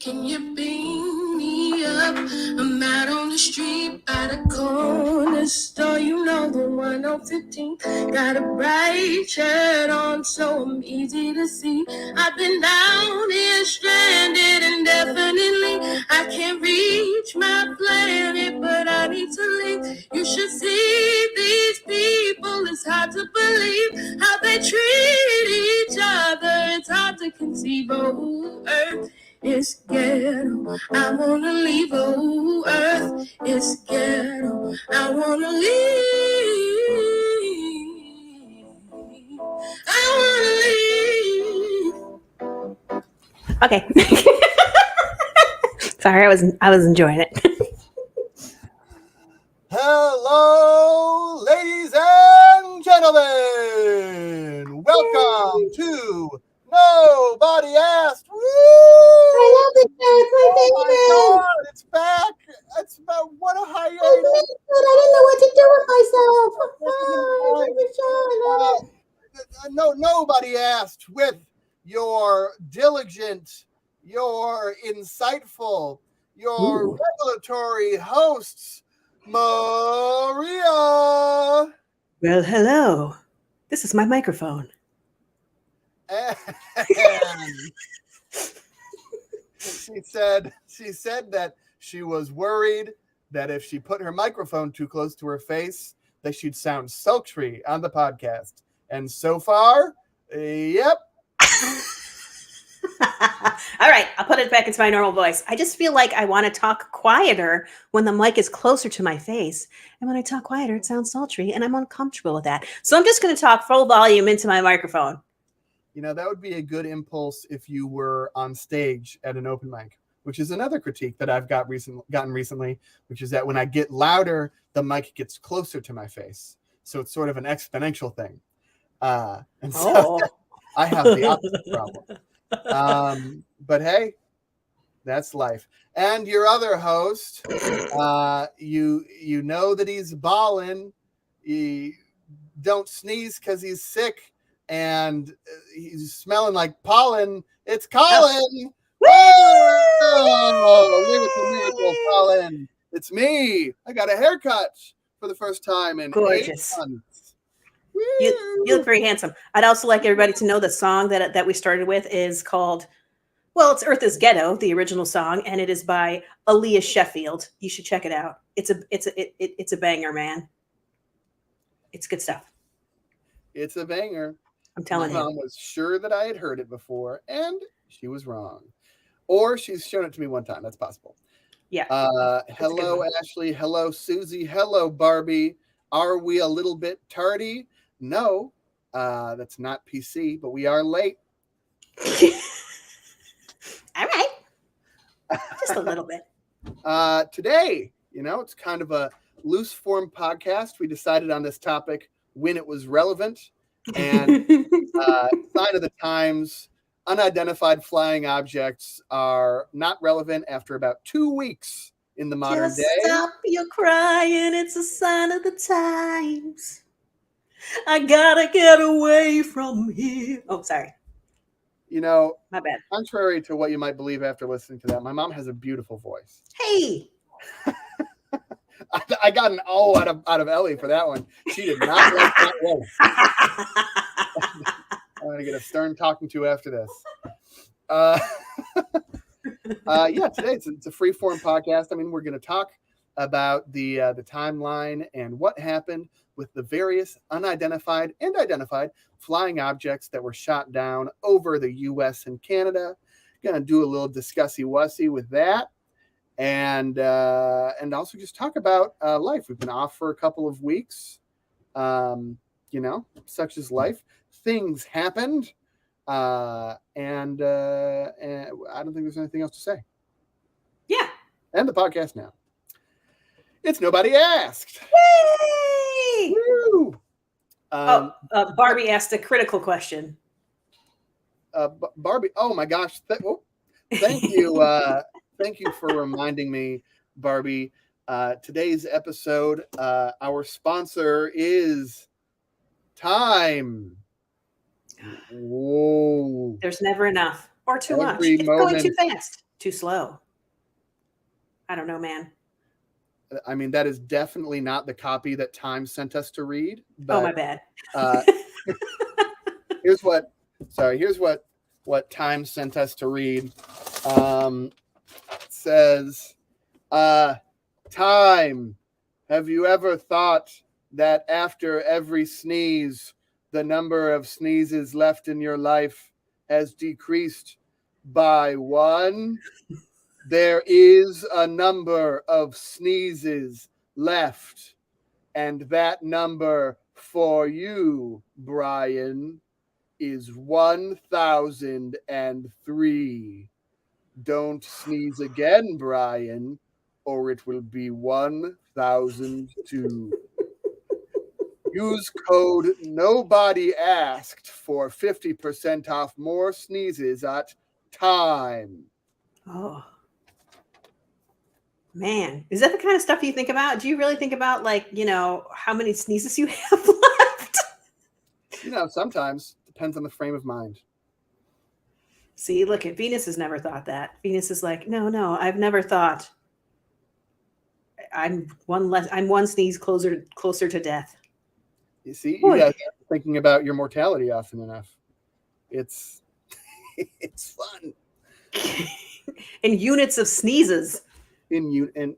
Can you beam me up? I'm out on the street by the corner store. You know the one on 15. Got a bright shirt on, so I'm easy to see. I've been down here stranded indefinitely. I can't reach my planet, but I need to leave. You should see these people. It's hard to believe how they treat each other. It's hard to conceive. Oh, Earth is ghetto. I wanna leave. Oh, Earth is ghetto. I wanna leave. I wanna leave. Okay. Sorry, I was enjoying it. Hello, ladies and gentlemen. Welcome to Nobody Asked. Woo! I love it, Jack. My favorite. Oh my God, it's back. It's about what a hiatus. I missed it. I didn't know what to do with myself. Oh, I love it. Nobody Asked with your diligent, your insightful, your revelatory hosts, Maria. Well, hello. This is my microphone. And she said that she was worried that if she put her microphone too close to her face, that she'd sound sultry on the podcast. And so far, yep. All right, I'll put it back into my normal voice. I just feel like I want to talk quieter when the mic is closer to my face. And when I talk quieter, it sounds sultry, and I'm uncomfortable with that. So I'm just going to talk full volume into my microphone. You know, that would be a good impulse if you were on stage at an open mic, which is another critique that I've gotten recently, which is that when I get louder, the mic gets closer to my face. So it's sort of an exponential thing. And so I have the opposite problem. But hey, that's life. And your other host, you know that he's ballin'. He don't sneeze because he's sick. And he's smelling like pollen. It's Colin. Oh, lyrical miracle, Colin. It's me. I got a haircut for the first time in Gorgeous. 8 months. You look very handsome. I'd also like everybody to know the song that we started with is called, well, it's Earth is Ghetto, the original song, and it is by Aaliyah Sheffield. You should check it out. It's a banger, man. It's good stuff. It's a banger. I'm telling you. My mom was sure that I had heard it before, and she was wrong. Or she's shown it to me one time. That's possible. Yeah. Hello, Ashley. Hello, Susie. Hello, Barbie. Are we a little bit tardy? No, that's not PC, but we are late. All right. Just a little bit. Today, it's kind of a loose form podcast. We decided on this topic when it was relevant. And sign of the times, unidentified flying objects are not relevant after about 2 weeks in the modern day. Stop your crying, it's a sign of the times. I gotta get away from here. Oh, sorry. My bad. Contrary to what you might believe after listening to that, my mom has a beautiful voice. Hey. I got an O out of Ellie for that one. She did not like that one. I'm going to get a stern talking to after this. Today it's a free form podcast. I mean, we're going to talk about the timeline and what happened with the various unidentified and identified flying objects that were shot down over the U.S. and Canada. Going to do a little discussy-wussy with that. And also just talk about life. We've been off for a couple of weeks, such as life. Things happened, and I don't think there's anything else to say. Yeah. And the podcast now. It's Nobody Asked. Yay! Woo! Barbie asked a critical question. Barbie, oh my gosh. Thank you. Thank you for reminding me, Barbie. Today's episode, our sponsor is Time. Whoa. There's never enough or too much. Every It's going too fast. Too slow. I don't know, man. I mean, that is definitely not the copy that Time sent us to read. But, Oh, my bad. here's what Time sent us to read. It says, Time, have you ever thought that after every sneeze, the number of sneezes left in your life has decreased by 1? There is a number of sneezes left, and that number for you, Brian, is 1003. Don't sneeze again, Brian, or it will be 1002. Use code Nobody Asked for 50% off more sneezes at Time. Oh. Man, is that the kind of stuff you think about? Do you really think about, like, how many sneezes you have left? Sometimes depends on the frame of mind. See, look at Venus has never thought that. Venus is like, no, I've never thought. I'm one sneeze closer to death. You see, Boy. you guys are thinking about your mortality often enough. It's fun. In units of sneezes. And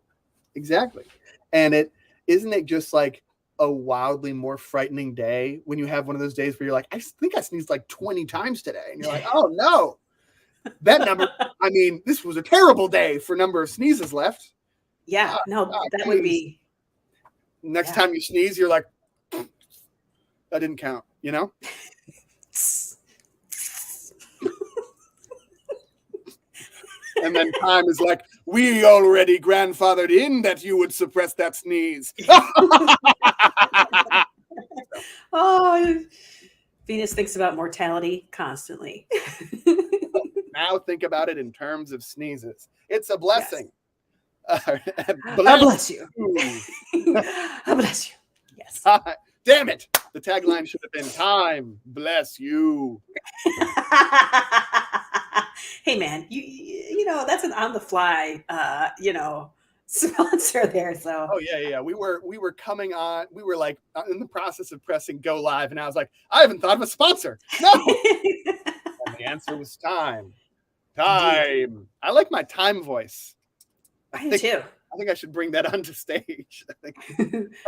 exactly. And isn't it just like a wildly more frightening day when you have one of those days where you're like, I think I sneezed like 20 times today. And you're like, oh no. That number, I mean, this was a terrible day for number of sneezes left. Yeah, that would be. Next time you sneeze, you're like, that didn't count, And then Time is like, we already grandfathered in that you would suppress that sneeze. Oh, Venus thinks about mortality constantly. Now think about it in terms of sneezes. It's a blessing. Yes. Bless you. I bless you. Yes. Damn it. The tagline should have been Time bless you. Hey man, you know that's an on the fly sponsor there. So oh yeah. We were coming on. We were like in the process of pressing go live, and I was like, I haven't thought of a sponsor. No. And the answer was Time. Time. I like my Time voice. I do too. I think I should bring that onto stage.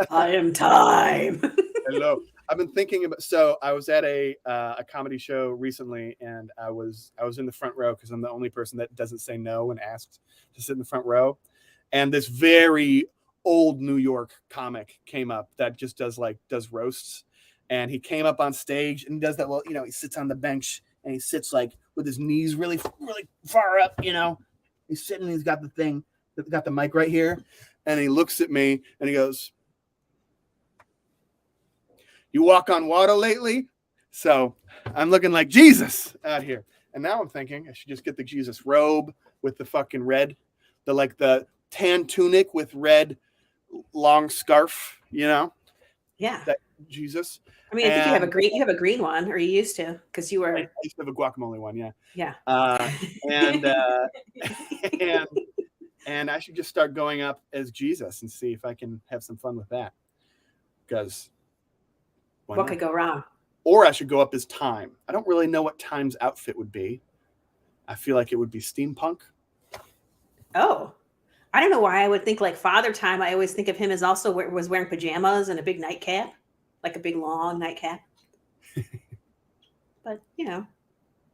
I am Time. Hello. I've been thinking about. So I was at a comedy show recently, and I was in the front row because I'm the only person that doesn't say no when asked to sit in the front row. And this very old New York comic came up that just does roasts, and he came up on stage and does that. Well, he sits on the bench and he sits like with his knees really far up. He's sitting. He's got the mic right here, and he looks at me and he goes, you walk on water lately? So I'm looking like Jesus out here. And now I'm thinking I should just get the Jesus robe with the fucking red, the tan tunic with red long scarf, Yeah. That Jesus. I mean, I think you have a green one, or you used to, because you were. I used to have a guacamole one, yeah. Yeah. And I should just start going up as Jesus and see if I can have some fun with that. Because what could go wrong? Or I should go up as Time. I don't really know what Time's outfit would be. I feel like it would be steampunk. Oh, I don't know why I would think like Father Time. I always think of him as also was wearing pajamas and a big nightcap, like a big long nightcap. But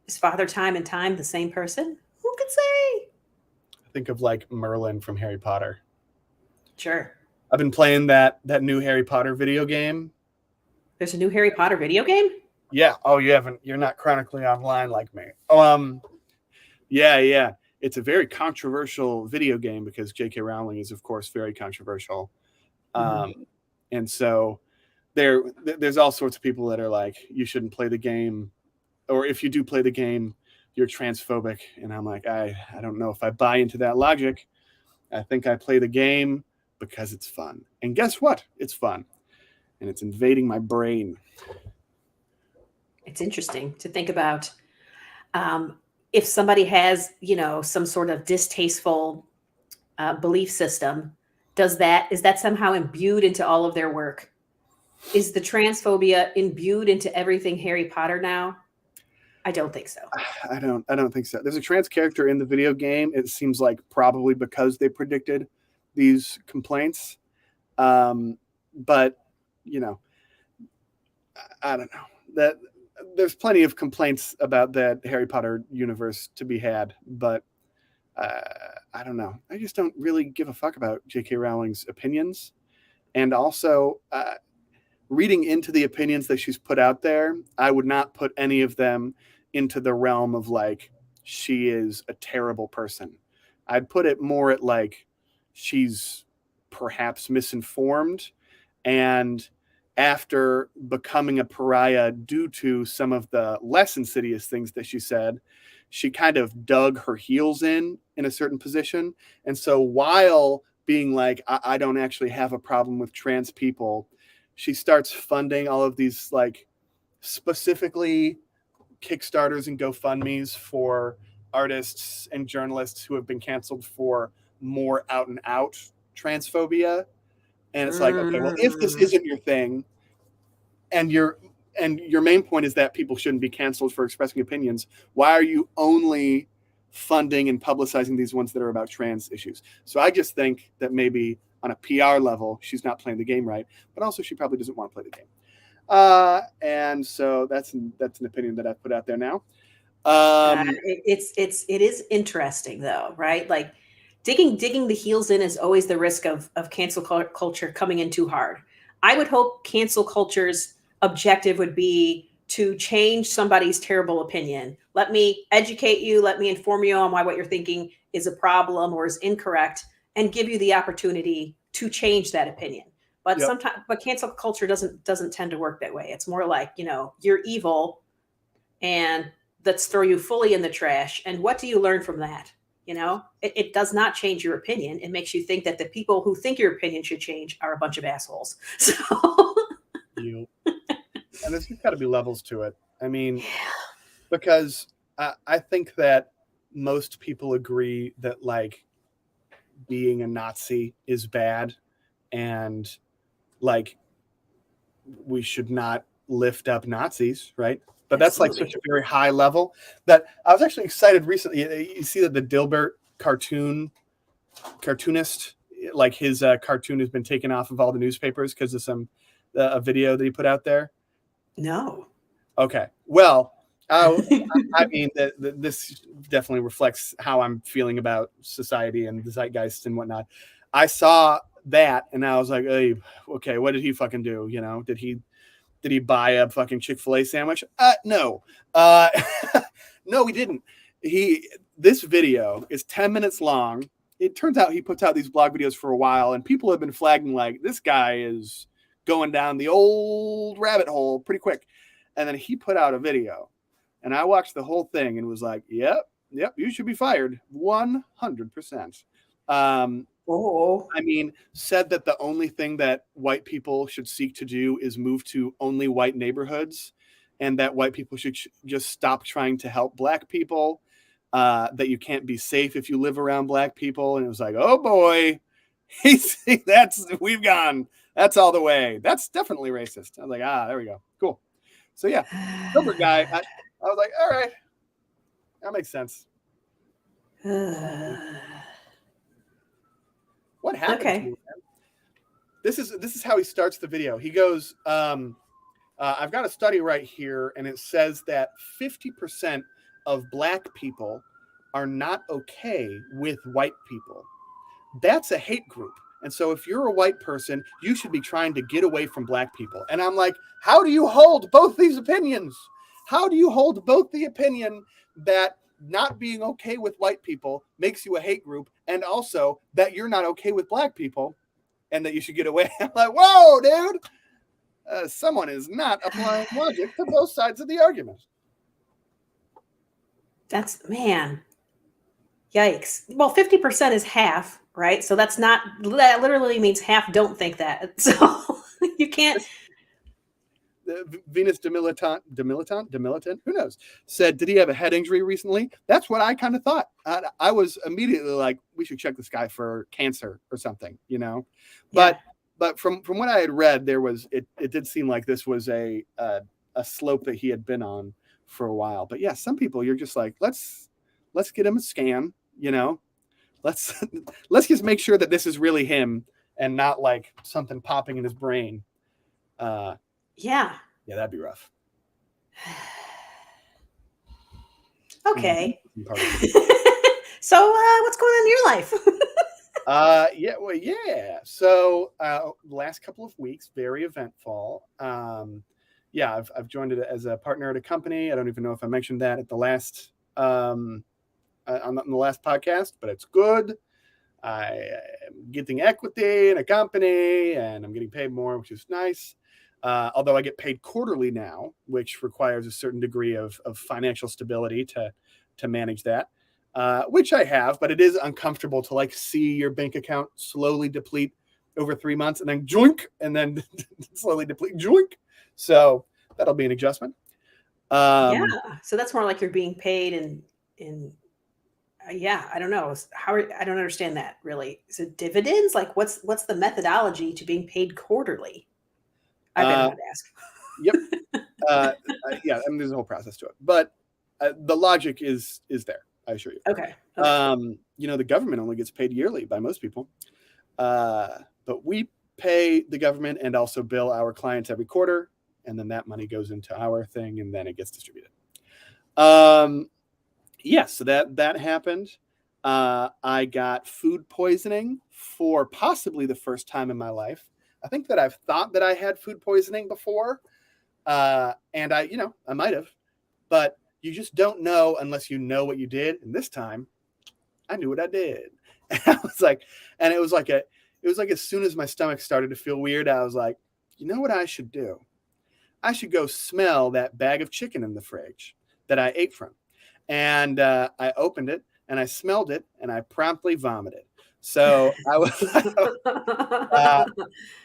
is Father Time and Time the same person? Who could say? I think of like Merlin from Harry Potter. Sure. I've been playing that new Harry Potter video game. There's a new Harry Potter video game? Yeah. Oh, you haven't. You're not chronically online like me. Oh, yeah. It's a very controversial video game because J.K. Rowling is, of course, very controversial. And so there's all sorts of people that are like, you shouldn't play the game, or if you do play the game, you're transphobic. And I'm like, I don't know if I buy into that logic. I think I play the game because it's fun. And guess what? It's fun. And it's invading my brain. It's interesting to think about if somebody has, you know, some sort of distasteful belief system, is that somehow imbued into all of their work? Is the transphobia imbued into everything Harry Potter now? I don't think so. I don't think so. There's a trans character in the video game. It seems like probably because they predicted these complaints. But you know, I don't know. That there's plenty of complaints about that Harry Potter universe to be had, but I don't know. I just don't really give a fuck about J.K. Rowling's opinions, and also reading into the opinions that she's put out there, I would not put any of them into the realm of like she is a terrible person. I'd put it more at like she's perhaps misinformed, and after becoming a pariah due to some of the less insidious things that she said, she kind of dug her heels in a certain position. And so while being like, I don't actually have a problem with trans people, she starts funding all of these like specifically Kickstarters and GoFundMes for artists and journalists who have been canceled for more out and out transphobia. And it's like, okay, well, if this isn't your thing, and your main point is that people shouldn't be canceled for expressing opinions, why are you only funding and publicizing these ones that are about trans issues? So I just think that maybe on a PR level, she's not playing the game right, but also she probably doesn't want to play the game. And so that's an opinion that I've put out there now. It is interesting though, right? Like digging the heels in is always the risk of cancel culture coming in too hard. I would hope cancel culture's objective would be to change somebody's terrible opinion. Let me educate you, let me inform you on why what you're thinking is a problem or is incorrect, and give you the opportunity to change that opinion. But but cancel culture doesn't tend to work that way. It's more like, you know, you're evil and let's throw you fully in the trash. And what do you learn from that? You know, it does not change your opinion. It makes you think that the people who think your opinion should change are a bunch of assholes. So and there's got to be levels to it. I mean, because I think that most people agree that like being a Nazi is bad, and like we should not lift up Nazis, right? But that's like such a very high level that I was actually excited recently. You see that the Dilbert cartoonist, like his cartoon has been taken off of all the newspapers because of a video that he put out there. No. Okay. Well, I mean, this definitely reflects how I'm feeling about society and the zeitgeist and whatnot. I saw that and I was like, hey, okay, what did he fucking do? You know, did he buy a fucking Chick-fil-A sandwich? No. No, he didn't. This video is 10 minutes long. It turns out he puts out these blog videos for a while, and people have been flagging like, this guy is going down the old rabbit hole pretty quick. And then he put out a video, and I watched the whole thing and was like, yep, you should be fired 100%. I mean, said that the only thing that white people should seek to do is move to only white neighborhoods, and that white people should just stop trying to help black people, that you can't be safe if you live around black people. And it was like, oh boy, we've gone. That's all the way. That's definitely racist. I was like, there we go. Cool. So yeah, Gilbert guy. I was like, all right, that makes sense. What happened to you, man? This is how he starts the video. He goes, I've got a study right here, and it says that 50% of black people are not okay with white people. That's a hate group. And so if you're a white person, you should be trying to get away from black people. And I'm like, how do you hold both these opinions? How do you hold both the opinion that not being okay with white people makes you a hate group, and also that you're not okay with black people and that you should get away? I'm like, whoa, dude. Someone is not applying logic to both sides of the argument. Man. Yikes. Well, 50% is half, right? So that literally means half don't think that. So you can't. Venus Demilitant, who knows, said, did he have a head injury recently? That's what I kind of thought. I was immediately like, we should check this guy for cancer or something, you know? But from what I had read, it did seem like this was a slope that he had been on for a while. But yeah, some people you're just like, let's get him a scan, you know? Let's just make sure that this is really him and not like something popping in his brain. Yeah, that'd be rough. Okay. So what's going on in your life? So last couple of weeks, very eventful. I've joined it as a partner at a company. I don't even know if I mentioned that at the last on the last podcast, but it's good. I am getting equity in a company and I'm getting paid more, which is nice. Although I get paid quarterly now, which requires a certain degree of financial stability to manage that, which I have, but it is uncomfortable to like see your bank account slowly deplete over 3 months and then joink, and then slowly deplete, joink. So that'll be an adjustment. So that's more like you're being paid in I don't know I don't understand that really. Is it dividends? Like what's the methodology to being paid quarterly? I better not ask. Yep. There's a whole process to it, but the logic is there. I assure you. Okay. The government only gets paid yearly by most people, but we pay the government and also bill our clients every quarter, and then that money goes into our thing, and then it gets distributed. So that happened. I got food poisoning for possibly the first time in my life. I think that I've thought that I had food poisoning before, and I might have, but you just don't know unless you know what you did. And this time, I knew what I did. And I was like, and it was like as soon as my stomach started to feel weird, I was like, you know what I should do? I should go smell that bag of chicken in the fridge that I ate from. And I opened it and I smelled it and I promptly vomited. So I was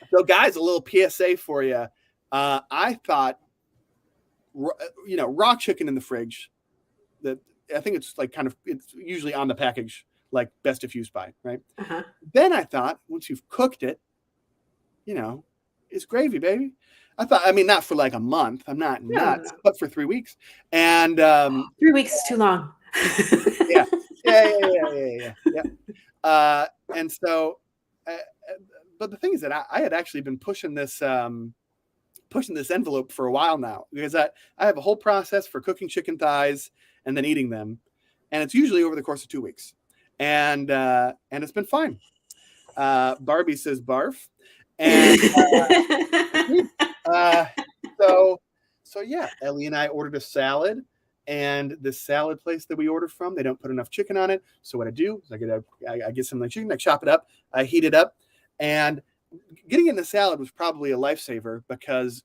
so guys, a little PSA for you. I thought, raw chicken in the fridge, that I think it's like it's usually on the package, like best if used by, right? Uh-huh. Then I thought once you've cooked it, it's gravy, baby. I thought, not for like a month. I'm not nuts, but for 3 weeks. And 3 weeks is too long. Yeah. And so, but the thing is that I had actually been pushing this envelope for a while now, because I have a whole process for cooking chicken thighs and then eating them, and it's usually over the course of 2 weeks, and it's been fine. Barbie says barf, and so yeah, Ellie and I ordered a salad. And the salad place that we ordered from, they don't put enough chicken on it. So what I do is I get some of the chicken, I chop it up, I heat it up, and getting it in the salad was probably a lifesaver because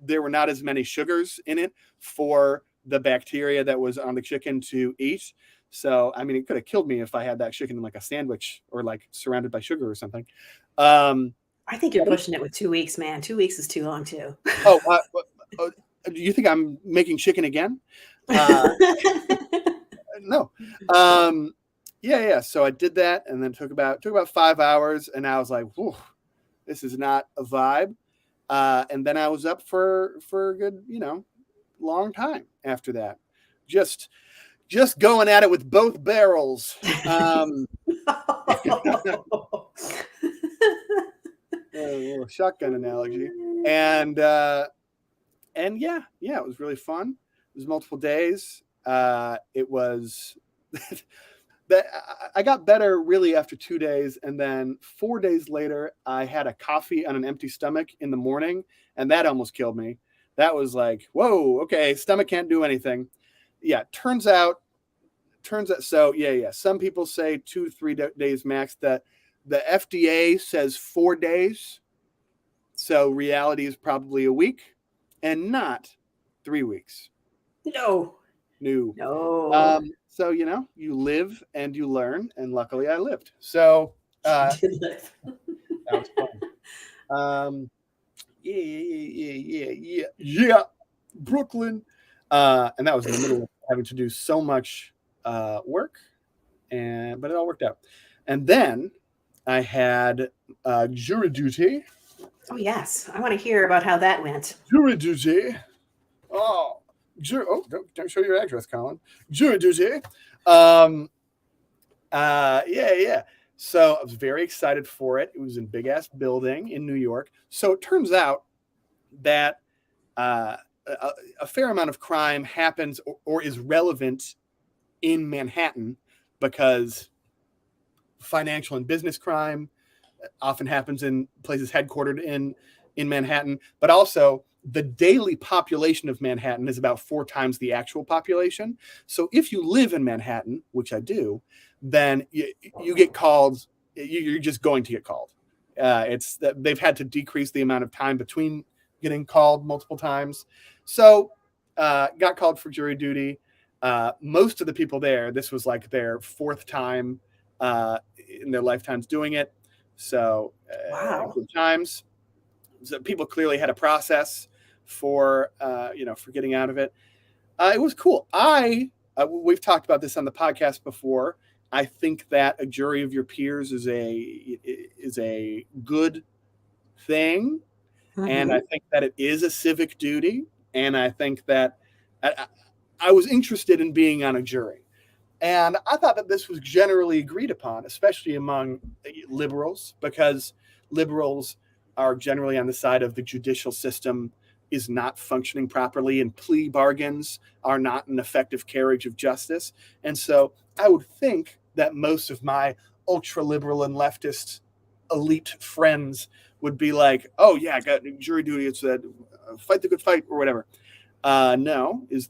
there were not as many sugars in it for the bacteria that was on the chicken to eat. So it could have killed me if I had that chicken in like a sandwich or like surrounded by sugar or something. I think you're pushing it with 2 weeks, man. 2 weeks is too long too. Do you think I'm making chicken again? No. So I did that, and then took about 5 hours, and I was like, "Whew, this is not a vibe." And then I was up for a good, long time after that. Just going at it with both barrels. A little shotgun analogy, and yeah, it was really fun. It was multiple days. It was I got better really after 2 days, and then 4 days later, I had a coffee on an empty stomach in the morning, and that almost killed me. That was like, whoa, okay, stomach can't do anything. Yeah, turns out. So yeah. Some people say 2 to 3 days max. That the FDA says 4 days. So reality is probably a week, and not 3 weeks. No. So you live and you learn, and luckily I lived. So that was fun. yeah, Brooklyn. And that was in the middle of having to do so much work, but it all worked out. And then I had jury duty. Oh yes, I want to hear about how that went. Jury duty. Oh, don't show your address, Colin. Jury duty. Yeah. So I was very excited for it. It was in big ass building in New York. So it turns out that a fair amount of crime happens or is relevant in Manhattan because financial and business crime often happens in places headquartered in Manhattan, but also the daily population of Manhattan is about 4 times the actual population. So if you live in Manhattan, which I do, then you get called. You're just going to get called. It's that they've had to decrease the amount of time between getting called multiple times. So got called for jury duty. Most of the people there, this was like their 4th time in their lifetimes doing it. So Wow. good times. So people clearly had a process for for getting out of it. It was cool. We've talked about this on the podcast before. I think that a jury of your peers is a good thing, and I think that it is a civic duty. And I think that I was interested in being on a jury, and I thought that this was generally agreed upon, especially among liberals, because liberals are generally on the side of the judicial system is not functioning properly, and plea bargains are not an effective carriage of justice. And so I would think that most of my ultra liberal and leftist elite friends would be like, oh yeah, I got jury duty. It's that fight the good fight or whatever. No, is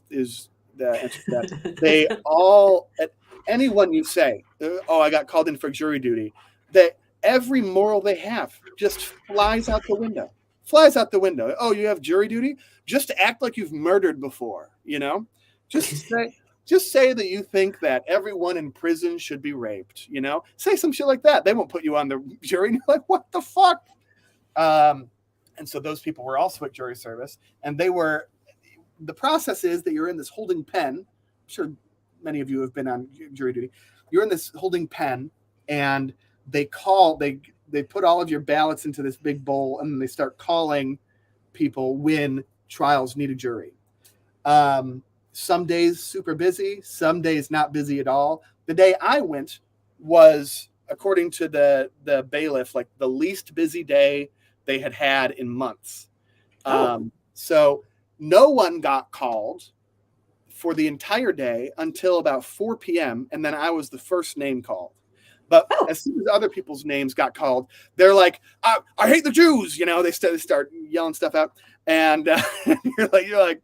the answer to that. They all, anyone you say, oh, I got called in for jury duty, that every moral they have just flies out the window. Oh, you have jury duty? Just act like you've murdered before, Just say that you think that everyone in prison should be raped, Say some shit like that. They won't put you on the jury. And you're like, what the fuck? And so those people were also at jury service, and the process is that you're in this holding pen. I'm sure many of you have been on jury duty. You're in this holding pen, and they put all of your ballots into this big bowl, and then they start calling people when trials need a jury. Some days super busy, some days not busy at all. The day I went was, according to the bailiff, like the least busy day they had in months. So no one got called for the entire day until about 4 p.m. And then I was the first name called. But as soon as other people's names got called, they're like, I hate the Jews. They start yelling stuff out. And you're like,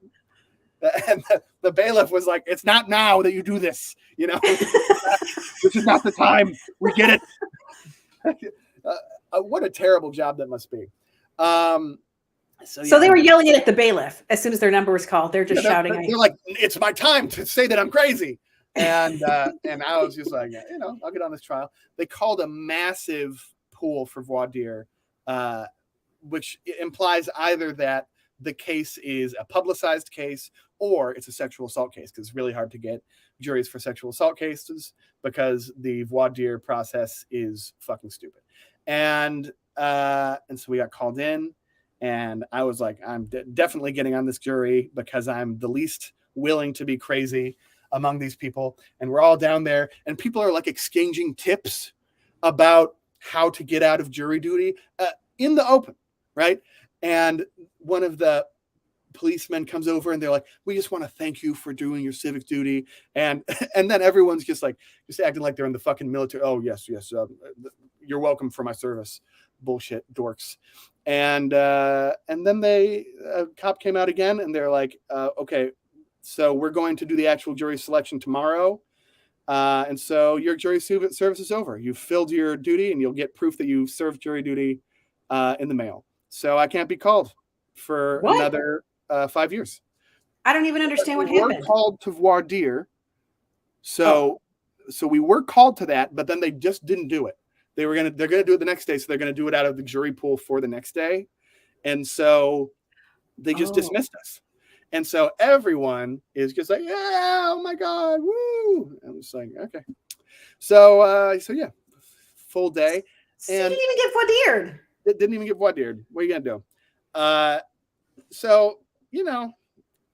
and the bailiff was like, it's not now that you do this. This is not the time. We get it. What a terrible job that must be. So they were yelling it at the bailiff as soon as their number was called. They're just shouting. They're like, it's my time to say that I'm crazy. And I was just like, I'll get on this trial. They called a massive pool for voir dire, which implies either that the case is a publicized case or it's a sexual assault case, because it's really hard to get juries for sexual assault cases because the voir dire process is fucking stupid. And so we got called in, and I was like, I'm definitely getting on this jury because I'm the least willing to be crazy among these people. And we're all down there, and people are like exchanging tips about how to get out of jury duty in the open, right? And one of the policemen comes over, and they're like, we just want to thank you for doing your civic duty. And then everyone's just acting like they're in the fucking military. Oh yes, you're welcome for my service. Bullshit dorks. And then a cop came out again, and they're like, okay, so we're going to do the actual jury selection tomorrow. And so your jury service is over. You've filled your duty, and you'll get proof that you served jury duty in the mail. So I can't be called for another 5 years. I don't even understand what happened. We were called to voir dire. So we were called to that, but then they just didn't do it. They're gonna do it the next day, so they're gonna do it out of the jury pool for the next day. And so they just dismissed us. And so everyone is just like, yeah, oh my God, woo. I'm just like, okay. So yeah, full day. So you And didn't even get voir dired. it didn't even get voir dired. What are you gonna do? So you know,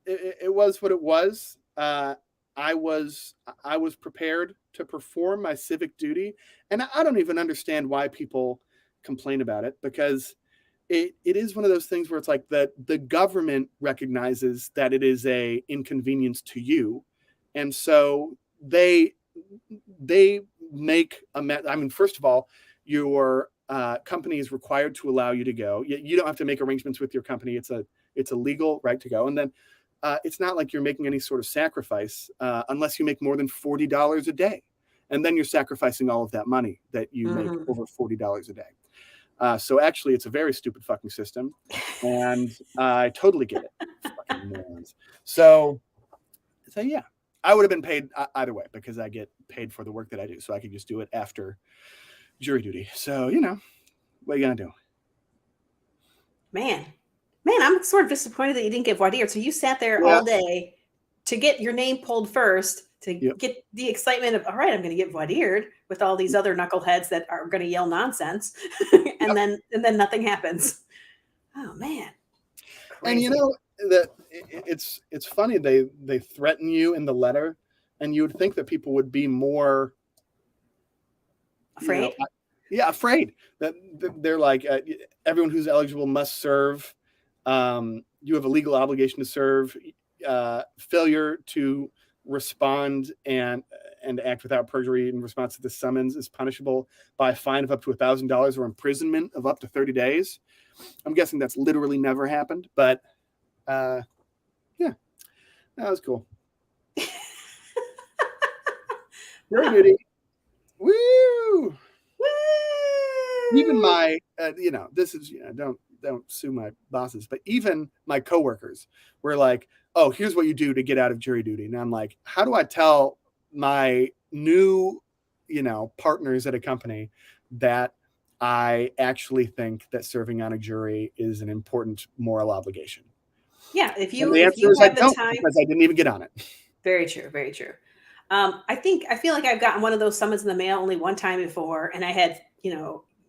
it was what it was. I was prepared to perform my civic duty, and I don't even understand why people complain about it, because it is one of those things where it's like the government recognizes that it is a inconvenience to you, and so they make I mean, first of all, your company is required to allow you to go. You don't have to make arrangements with your company. It's a legal right to go, and then it's not like you're making any sort of sacrifice unless you make more than $40 a day, and then you're sacrificing all of that money that you make over $40 a day. So actually, it's a very stupid fucking system, and I totally get it. Fucking morons. So yeah, I would have been paid either way, because I get paid for the work that I do, so I could just do it after jury duty. So what are you gonna do? Man, I'm sort of disappointed that you didn't get voir dire. So you sat there all day to get your name pulled first, to get the excitement of, all right, I'm going to get voir dired with all these other knuckleheads that are going to yell nonsense, and then nothing happens. Oh man! Crazy. And that it's funny, they threaten you in the letter, and you would think that people would be more afraid. Afraid that they're like, everyone who's eligible must serve. You have a legal obligation to serve. Failure to respond and act without perjury in response to the summons is punishable by a fine of up to $1,000 or imprisonment of up to 30 days. I'm guessing that's literally never happened, but yeah, that was cool. Jury duty. Woo! Even my, this is, don't sue my bosses, but even my coworkers were like, oh, here's what you do to get out of jury duty. And I'm like, how do I tell my new, partners at a company that I actually think that serving on a jury is an important moral obligation? Yeah, if you have the time, because I didn't even get on it. Very true, very true. I feel like I've gotten one of those summons in the mail only one time before, and I had,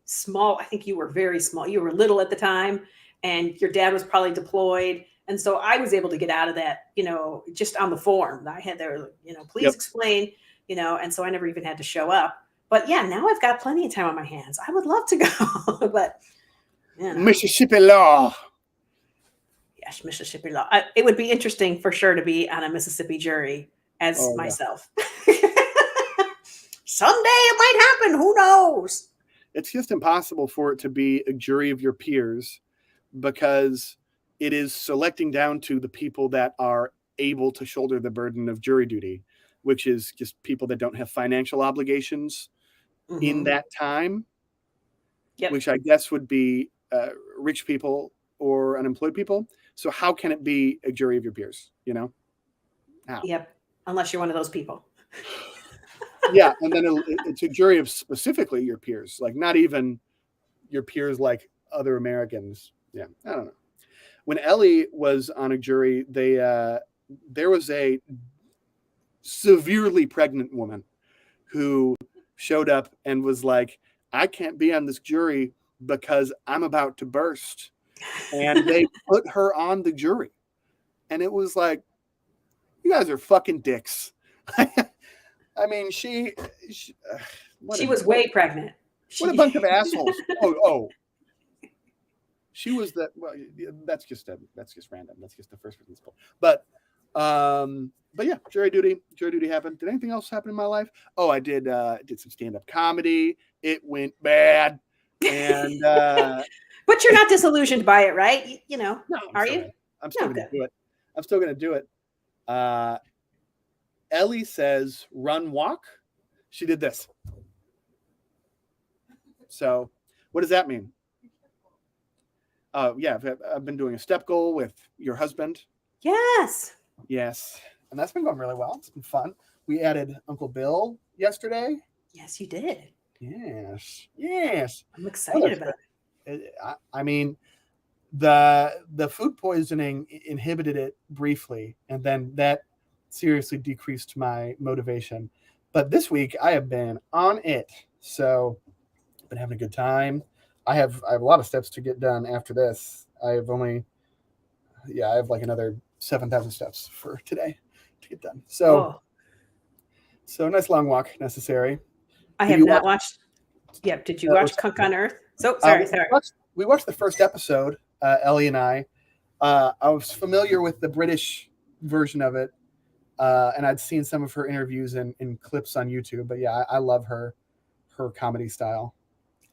small. I think you were very small. You were little at the time, and your dad was probably deployed, and so I was able to get out of that, just on the form I had there. Please explain, and so I never even had to show up. But yeah, now I've got plenty of time on my hands. I would love to go, but Mississippi law. Yes, Mississippi law. It would be interesting for sure to be on a Mississippi jury as myself. Someday it might happen. Who knows? It's just impossible for it to be a jury of your peers, because it is selecting down to the people that are able to shoulder the burden of jury duty, which is just people that don't have financial obligations in that time, which I guess would be rich people or unemployed people. So how can it be a jury of your peers? How? Yep. Unless you're one of those people. Yeah, and then it's a jury of specifically your peers, like not even your peers like other Americans. Yeah, I don't know. When Ellie was on a jury, there was a severely pregnant woman who showed up and was like, I can't be on this jury because I'm about to burst. And they put her on the jury. And it was like, you guys are fucking dicks. I mean, she was way pregnant. What a bunch of assholes. Oh. She was that. Well, that's just random. That's just the first principle. But yeah, jury duty happened. Did anything else happen in my life? Oh, I did some stand-up comedy. It went bad. And but you're not disillusioned by it, right? No, are you? I'm still going to do it. I'm still going to do it. Ellie says, run, walk. She did this. So what does that mean? Yeah, I've been doing a step goal with your husband. Yes. And that's been going really well. It's been fun. We added Uncle Bill yesterday. Yes, you did. Yes. I'm excited about it. I mean, the food poisoning inhibited it briefly, and then that seriously decreased my motivation. But this week I have been on it, so I've been having a good time. I have a lot of steps to get done after this. I have like another 7,000 steps for today to get done. So Oh, a nice long walk necessary. I Did have you not watch- watched. Yep. Did you That watch was- Kunk on Earth? So sorry. We watched the first episode, Ellie and I. I was familiar with the British version of it, and I'd seen some of her interviews in clips on YouTube. But yeah, I love her comedy style.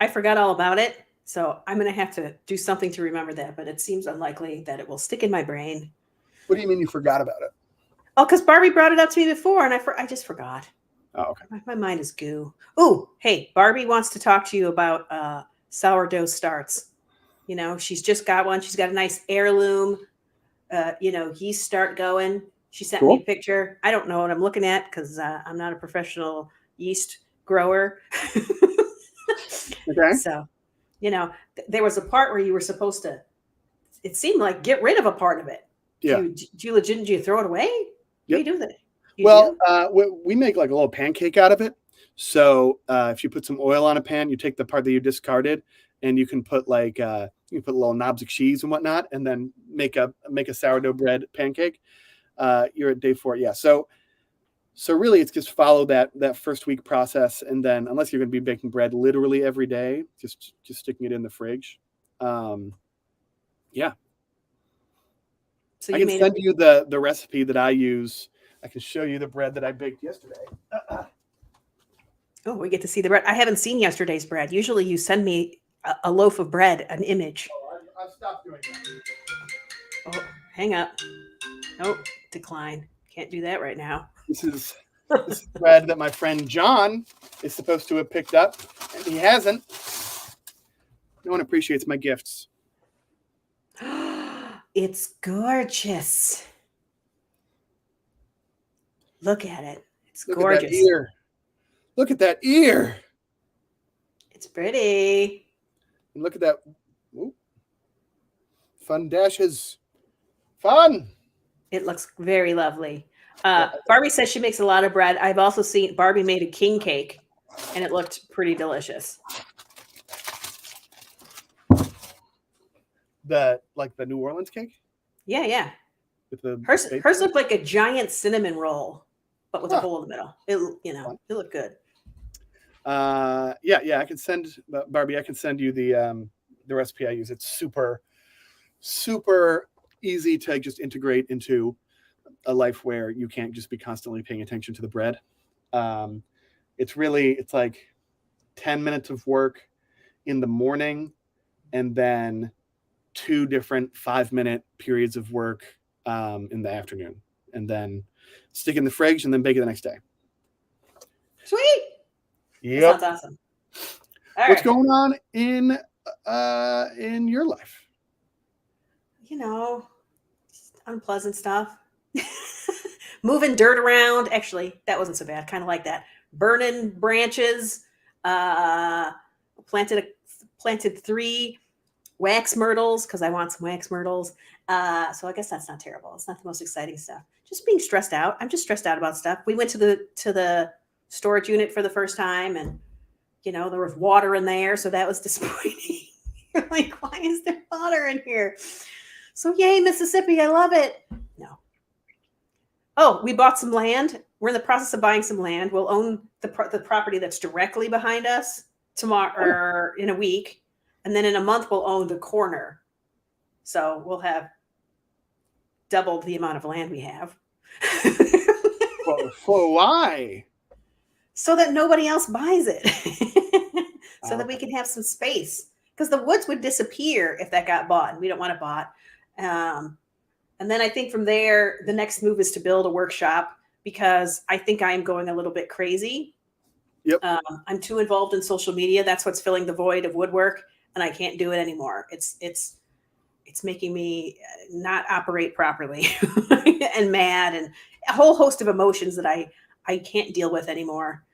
I forgot all about it, so I'm going to have to do something to remember that. But it seems unlikely that it will stick in my brain. What do you mean you forgot about it? Oh, because Barbie brought it up to me before, and I just forgot. Oh, okay. My mind is goo. Ooh, hey, Barbie wants to talk to you about sourdough starts. You know, she's just got one. She's got a nice heirloom, yeast start going. She sent me a picture. I don't know what I'm looking at because I'm not a professional yeast grower. Okay. So, there was a part where you were supposed to, it seemed like, get rid of a part of it. Yeah. Did you throw it away? What do you do with it? We make like a little pancake out of it. So if you put some oil on a pan, you take the part that you discarded, and you can put little knobs of cheese and whatnot, and then make a sourdough bread pancake. You're at day 4. Yeah. So really, it's just follow that first week process, and then unless you're going to be baking bread literally every day, just sticking it in the fridge. Yeah. So I can send you the recipe that I use. I can show you the bread that I baked yesterday. Oh, we get to see the bread. I haven't seen yesterday's bread. Usually you send me a loaf of bread, an image. Oh, I've stopped doing that. Oh, hang up. Oh, decline. Can't do that right now. This is bread that my friend John is supposed to have picked up, and he hasn't. No one appreciates my gifts. It's gorgeous. Look at it. It's gorgeous. At that ear. Look at that ear. It's pretty. And look at that. Ooh. Fun dashes. Fun. It looks very lovely. Barbie says she makes a lot of bread. I've also seen Barbie made a king cake, and it looked pretty delicious. The New Orleans cake? Yeah. With the hers looked like a giant cinnamon roll, but with a hole in the middle. It looked good. Yeah. I can send Barbie. I can send you the recipe I use. It's super, super easy to just integrate into a life where you can't just be constantly paying attention to the bread. It's like 10 minutes of work in the morning, and then 2 different 5-minute periods of work in the afternoon, and then stick it in the fridge and then bake it the next day. Sweet. Yep. That sounds awesome. What's going on in your life? Unpleasant stuff. Moving dirt around. Actually, that wasn't so bad. Kind of like that. Burning branches. Planted 3 wax myrtles because I want some wax myrtles. So I guess that's not terrible. It's not the most exciting stuff. Just being stressed out. I'm just stressed out about stuff. We went to the storage unit for the first time, and there was water in there, so that was disappointing. Like, why is there water in here? So yay, Mississippi, I love it. No. Oh, we bought some land. We're in the process of buying some land. We'll own the property that's directly behind us tomorrow or in a week. And then in a month, we'll own the corner. So we'll have doubled the amount of land we have. For why? So that nobody else buys it. So that we can have some space. Because the woods would disappear if that got bought. And we don't want it bought. And then I think from there, the next move is to build a workshop, because I think I am going a little bit crazy. Yep. I'm too involved in social media. That's what's filling the void of woodwork, and I can't do it anymore. It's making me not operate properly and mad, and a whole host of emotions that I can't deal with anymore.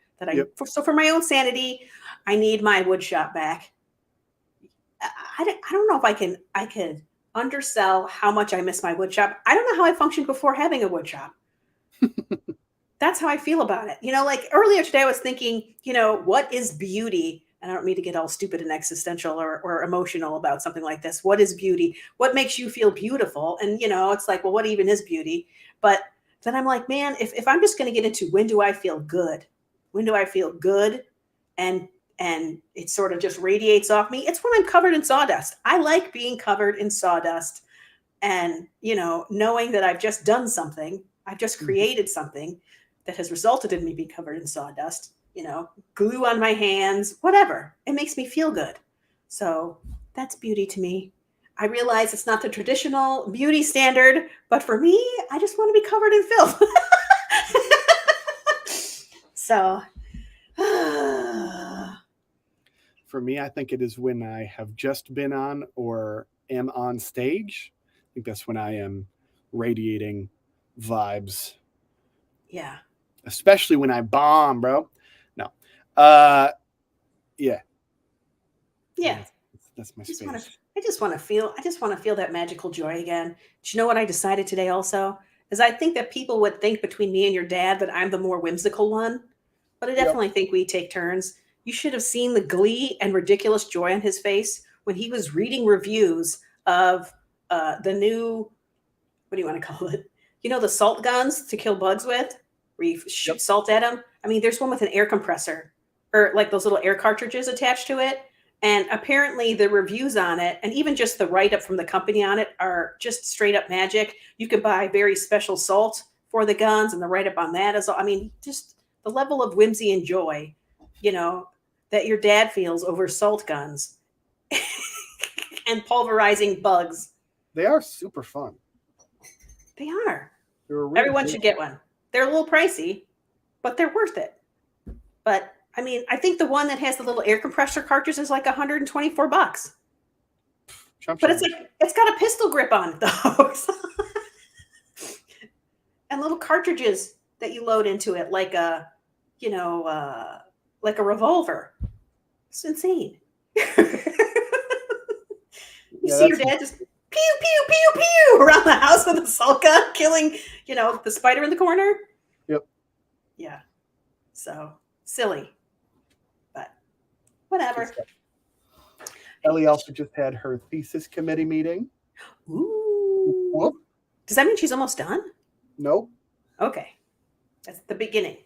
So for my own sanity, I need my wood shop back. I don't know if I could undersell how much I miss my wood shop. I don't know how I functioned before having a wood shop. That's how I feel about it. Like earlier today, I was thinking, what is beauty? And I don't mean to get all stupid and existential or emotional about something like this. What is beauty? What makes you feel beautiful? And, it's like, well, what even is beauty? But then I'm like, man, if I'm just going to get into when do I feel good? When do I feel good? And it sort of just radiates off me. It's when I'm covered in sawdust. I like being covered in sawdust and, knowing that I've just done something. I've just created something that has resulted in me being covered in sawdust, glue on my hands, whatever. It makes me feel good. So that's beauty to me. I realize it's not the traditional beauty standard, but for me, I just want to be covered in filth. So, For me, I think it is when I have just been on or am on stage. I think that's when I am radiating vibes. Yeah. Especially when I bomb, bro. No. Yeah. Yeah. That's my I just space. want to feel that magical joy again. Do you know what I decided today also? Is I think that people would think between me and your dad that I'm the more whimsical one, but I definitely think we take turns. You should have seen the glee and ridiculous joy on his face when he was reading reviews of the new, what do you want to call it? The salt guns to kill bugs with, where you shoot salt at them. I mean, there's one with an air compressor or like those little air cartridges attached to it. And apparently the reviews on it, and even just the write-up from the company on it, are just straight up magic. You can buy very special salt for the guns, and the write-up on that is, I mean, just the level of whimsy and joy, that your dad feels over salt guns and pulverizing bugs. They are super fun. They are. Really Everyone should get one. They're a little pricey, but they're worth it. But I mean, I think the one that has the little air compressor cartridge is like $124. But it's got a pistol grip on it though. And little cartridges that you load into it like a revolver. It's insane. You see your dad just pew, pew, pew, pew around the house with a salt gun, killing, the spider in the corner. Yep. Yeah. So silly. But whatever. Ellie also just had her thesis committee meeting. Ooh. Whoop. Does that mean she's almost done? Nope. Okay. That's the beginning.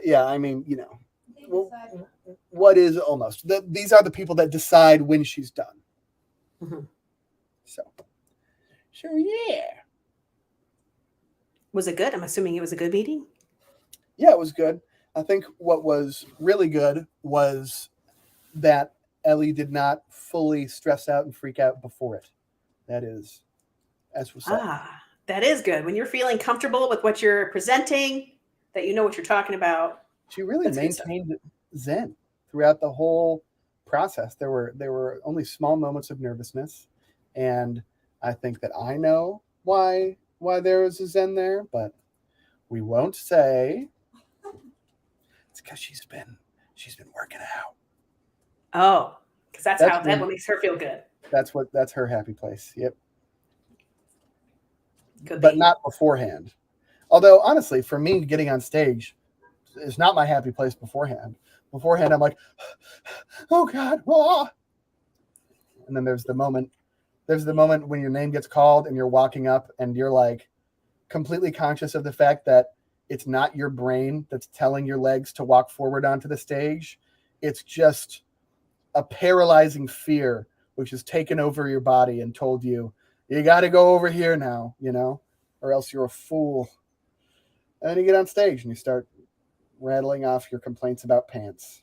Yeah, I mean, what is almost? These are the people that decide when she's done. Mm-hmm. So, yeah. Was it good? I'm assuming it was a good meeting. Yeah, it was good. I think what was really good was that Ellie did not fully stress out and freak out before it. That is, as was said. That is good. When you're feeling comfortable with what you're presenting, that you know what you're talking about. She really maintained zen throughout the whole process. There were only small moments of nervousness, and I think that I know why there was a zen there, but we won't say. It's because she's been working out. Oh, because that's what makes her feel good. That's her happy place. Yep. But not beforehand. Although honestly, for me, getting on stage is not my happy place beforehand. Beforehand, I'm like, oh God, ah. And then there's the moment when your name gets called and you're walking up and you're like completely conscious of the fact that it's not your brain that's telling your legs to walk forward onto the stage. It's just a paralyzing fear which has taken over your body and told you, you got to go over here now, or else you're a fool. And then you get on stage and you start rattling off your complaints about pants.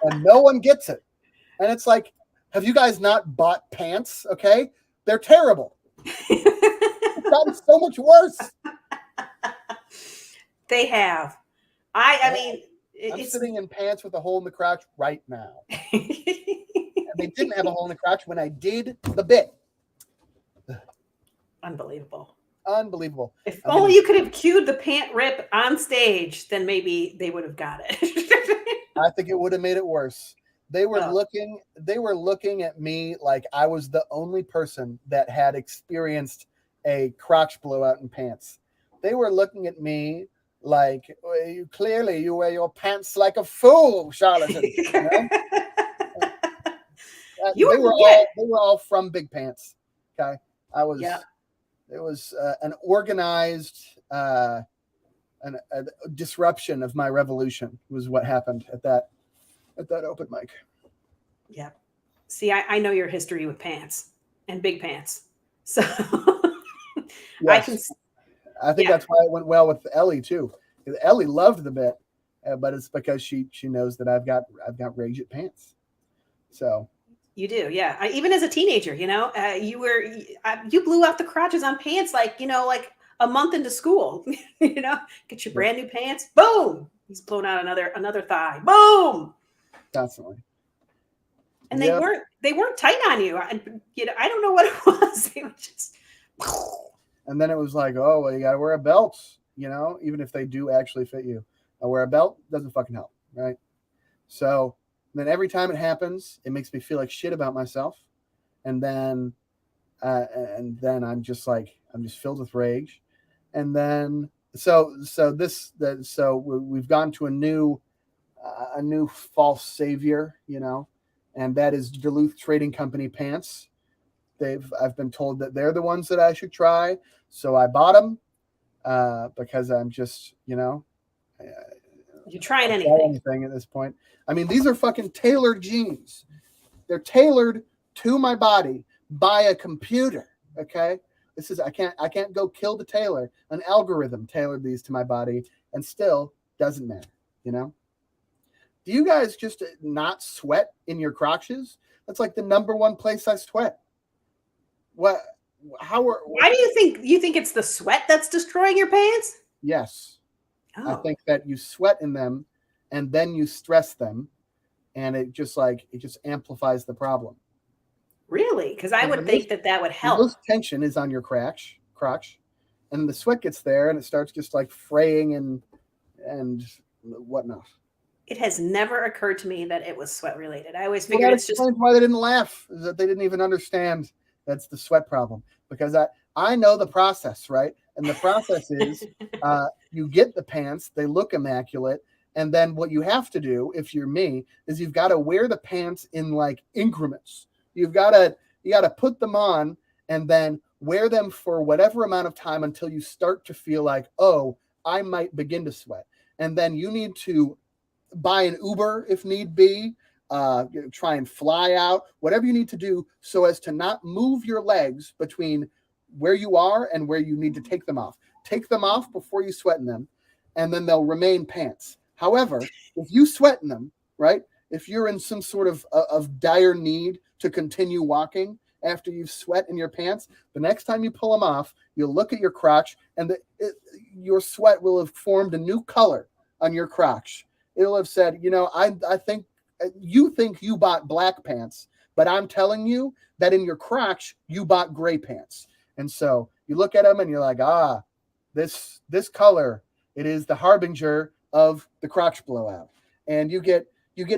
And no one gets it. And it's like, have you guys not bought pants? Okay. They're terrible. It's gotten so much worse. They have. I mean, I'm sitting in pants with a hole in the crotch right now. And they didn't have a hole in the crotch when I did the bit. Unbelievable. If only you could have cued the pant rip on stage, then maybe they would have got it. I think it would have made it worse. They were Oh. looking at me like I was the only person that had experienced a crotch blowout in pants. They were looking at me like, well, you wear your pants like a fool, charlatan. You know? They were all from Big Pants. Okay, Yeah. It was an organized a disruption of my revolution was what happened at that open mic. Yeah. See, I know your history with pants and big pants. So Yes. I think that's why it went well with Ellie too. Ellie loved the bit, but it's because she knows that I've got Ragged pants. So you do, yeah. Even as a teenager, you blew out the crotches on pants like a month into school. Get your brand new pants, boom. He's blown out another thigh, boom. Constantly. And they weren't tight on you. I don't know what it was. They were just. And then it was like, oh, well, you got to wear a belt, even if they do actually fit you. I wear a belt, doesn't fucking help, right? So then every time it happens, it makes me feel like shit about myself. And then I'm just filled with rage. And then, so we've gone to a new false savior, and that is Duluth Trading Company pants. I've been told that they're the ones that I should try. So I bought them because I'm just, you trying anything at this point. I mean, these are fucking tailored jeans. They're tailored to my body by a computer. Okay. I can't go kill the tailor. An algorithm tailored these to my body and still doesn't matter. Do you guys just not sweat in your crotches? That's like the number one place I sweat. Why do you think it's the sweat that's destroying your pants? Yes. Oh. I think that you sweat in them and then you stress them and it just amplifies the problem. Really? Because I would think that would help. Most tension is on your crotch, and the sweat gets there and it starts just like fraying and whatnot. It has never occurred to me that it was sweat related. I always figured it's just why they didn't laugh, is that they didn't even understand that's the sweat problem. Because I know the process, right? And the process is you get the pants, they look immaculate, and then what you have to do, if you're me, is you've got to wear the pants in like increments. You got to put them on and then wear them for whatever amount of time until you start to feel like, oh, I might begin to sweat. And then you need to buy an Uber if need be, try and fly out, whatever you need to do so as to not move your legs between where you are and where you need to take them off. Take them off before you sweat in them, and then they'll remain pants. However, if you sweat in them, right, if you're in some sort of dire need to continue walking after you've sweat in your pants, the next time you pull them off, you'll look at your crotch and your sweat will have formed a new color on your crotch. It'll have said, I think you think you bought black pants, but I'm telling you that in your crotch, you bought gray pants. And so you look at them and you're like, this color, it is the harbinger of the crotch blowout. And you get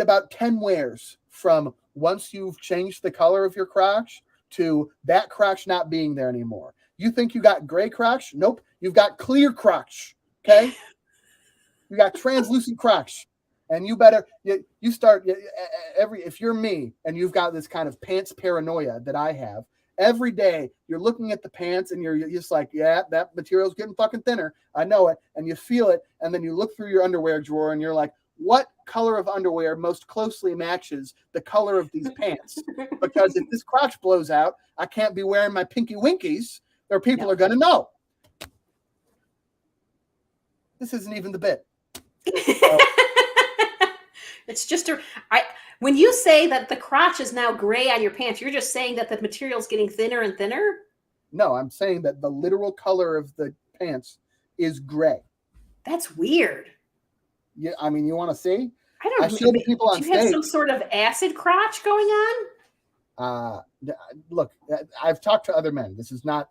about 10 wears from once you've changed the color of your crotch to that crotch not being there anymore. You think you got gray crotch? Nope. You've got clear crotch. Okay. You got translucent crotch. And you better, you start if you're me and you've got this kind of pants paranoia that I have, every day you're looking at the pants and you're just like, yeah, that material's getting fucking thinner. I know it. And you feel it. And then you look through your underwear drawer and you're like, what color of underwear most closely matches the color of these pants? Because if this crotch blows out, I can't be wearing my pinky winkies or people are going to know. This isn't even the bit. It's just when you say that the crotch is now gray on your pants, you're just saying that the material's getting thinner and thinner? No, I'm saying that the literal color of the pants is gray. That's weird. Yeah, I mean, you want to see? I don't know. I showed the people on stage. You have some sort of acid crotch going on? Look, I've talked to other men. This is not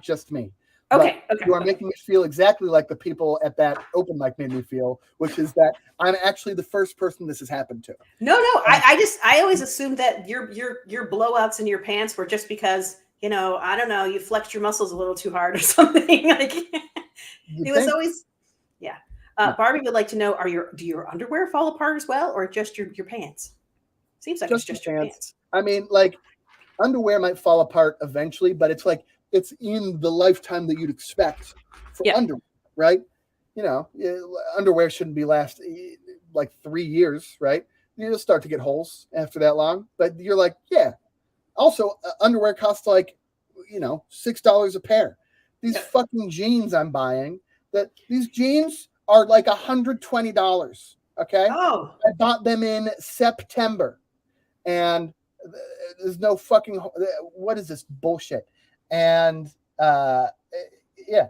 just me. Okay. You are making me feel exactly like the people at that open mic made me feel, which is that I'm actually the first person this has happened to. No. I always assumed that your blowouts in your pants were just because, I don't know, you flexed your muscles a little too hard or something. Like it was always, yeah. Barbie would like to know: do your underwear fall apart as well, or just your pants? Seems like it's just your pants. I mean, like underwear might fall apart eventually, but it's like it's in the lifetime that you'd expect for underwear, right? Underwear shouldn't be last like 3 years, right? You'll start to get holes after that long, but you're like, yeah. Also, underwear costs like, $6 a pair. These fucking jeans I'm buying, these jeans are like $120. Okay. Oh, I bought them in September, and there's no fucking. What is this bullshit? And yeah,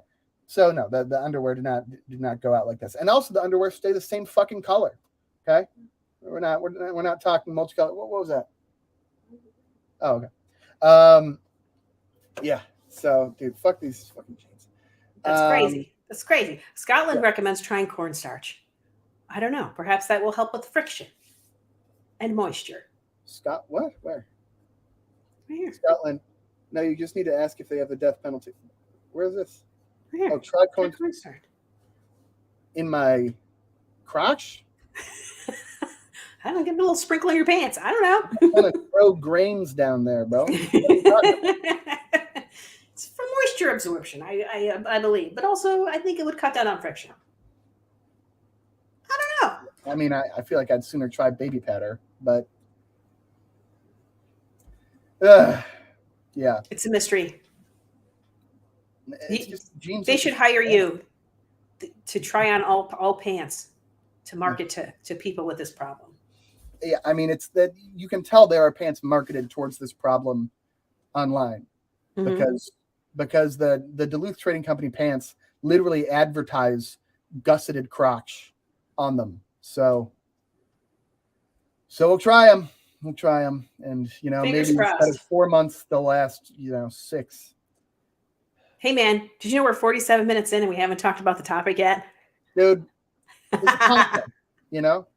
so no, the underwear did not go out like this, and also the underwear stay the same fucking color. Okay, we're not talking multicolor. What was that? Oh, okay. Yeah. So, dude, fuck these fucking jeans. That's crazy. That's crazy. Scotland recommends trying cornstarch. I don't know. Perhaps that will help with friction and moisture. What? Where? Right here. Scotland. No, you just need to ask if they have the death penalty. Where is this? Right here. Oh, try cornstarch. In my crotch? I don't get a little sprinkle in your pants. I don't know. I'm gonna throw grains down there, bro. It's for moisture absorption, I believe, but also I think it would cut down on friction. I don't know. I mean, I feel like I'd sooner try baby powder, but yeah, it's a mystery. It's just jeans. They should hire you to try on all pants to market to people with this problem. Yeah, I mean, it's that you can tell there are pants marketed towards this problem online because the Duluth Trading Company pants literally advertise gusseted crotch on them. So we'll try them. And maybe instead of 4 months, they'll last 6. Hey man, did you know we're 47 minutes in and we haven't talked about the topic yet? Dude, it's a podcast.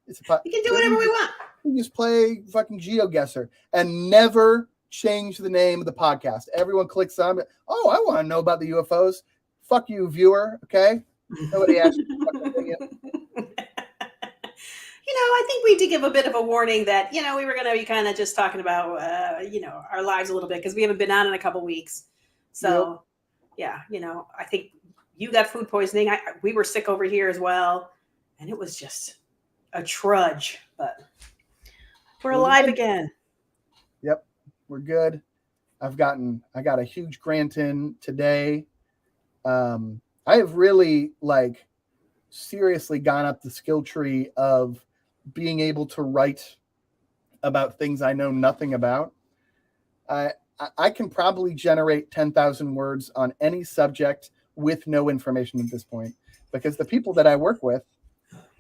It's a we can do whatever we want. We just play fucking GeoGuessr and never change the name of the podcast. Everyone clicks on it. Oh, I want to know about the UFOs. Fuck you, viewer. Okay. Nobody asked you to fucking thing yet. I think we did give a bit of a warning that, we were going to be kind of just talking about, our lives a little bit because we haven't been on in a couple weeks. So, I think you got food poisoning. We were sick over here as well. And it was just a trudge, but we're alive again. Yep. We're good. I got a huge grant in today. I have really seriously gone up the skill tree of being able to write about things I know nothing about. I can probably generate 10,000 words on any subject with no information at this point, because the people that I work with,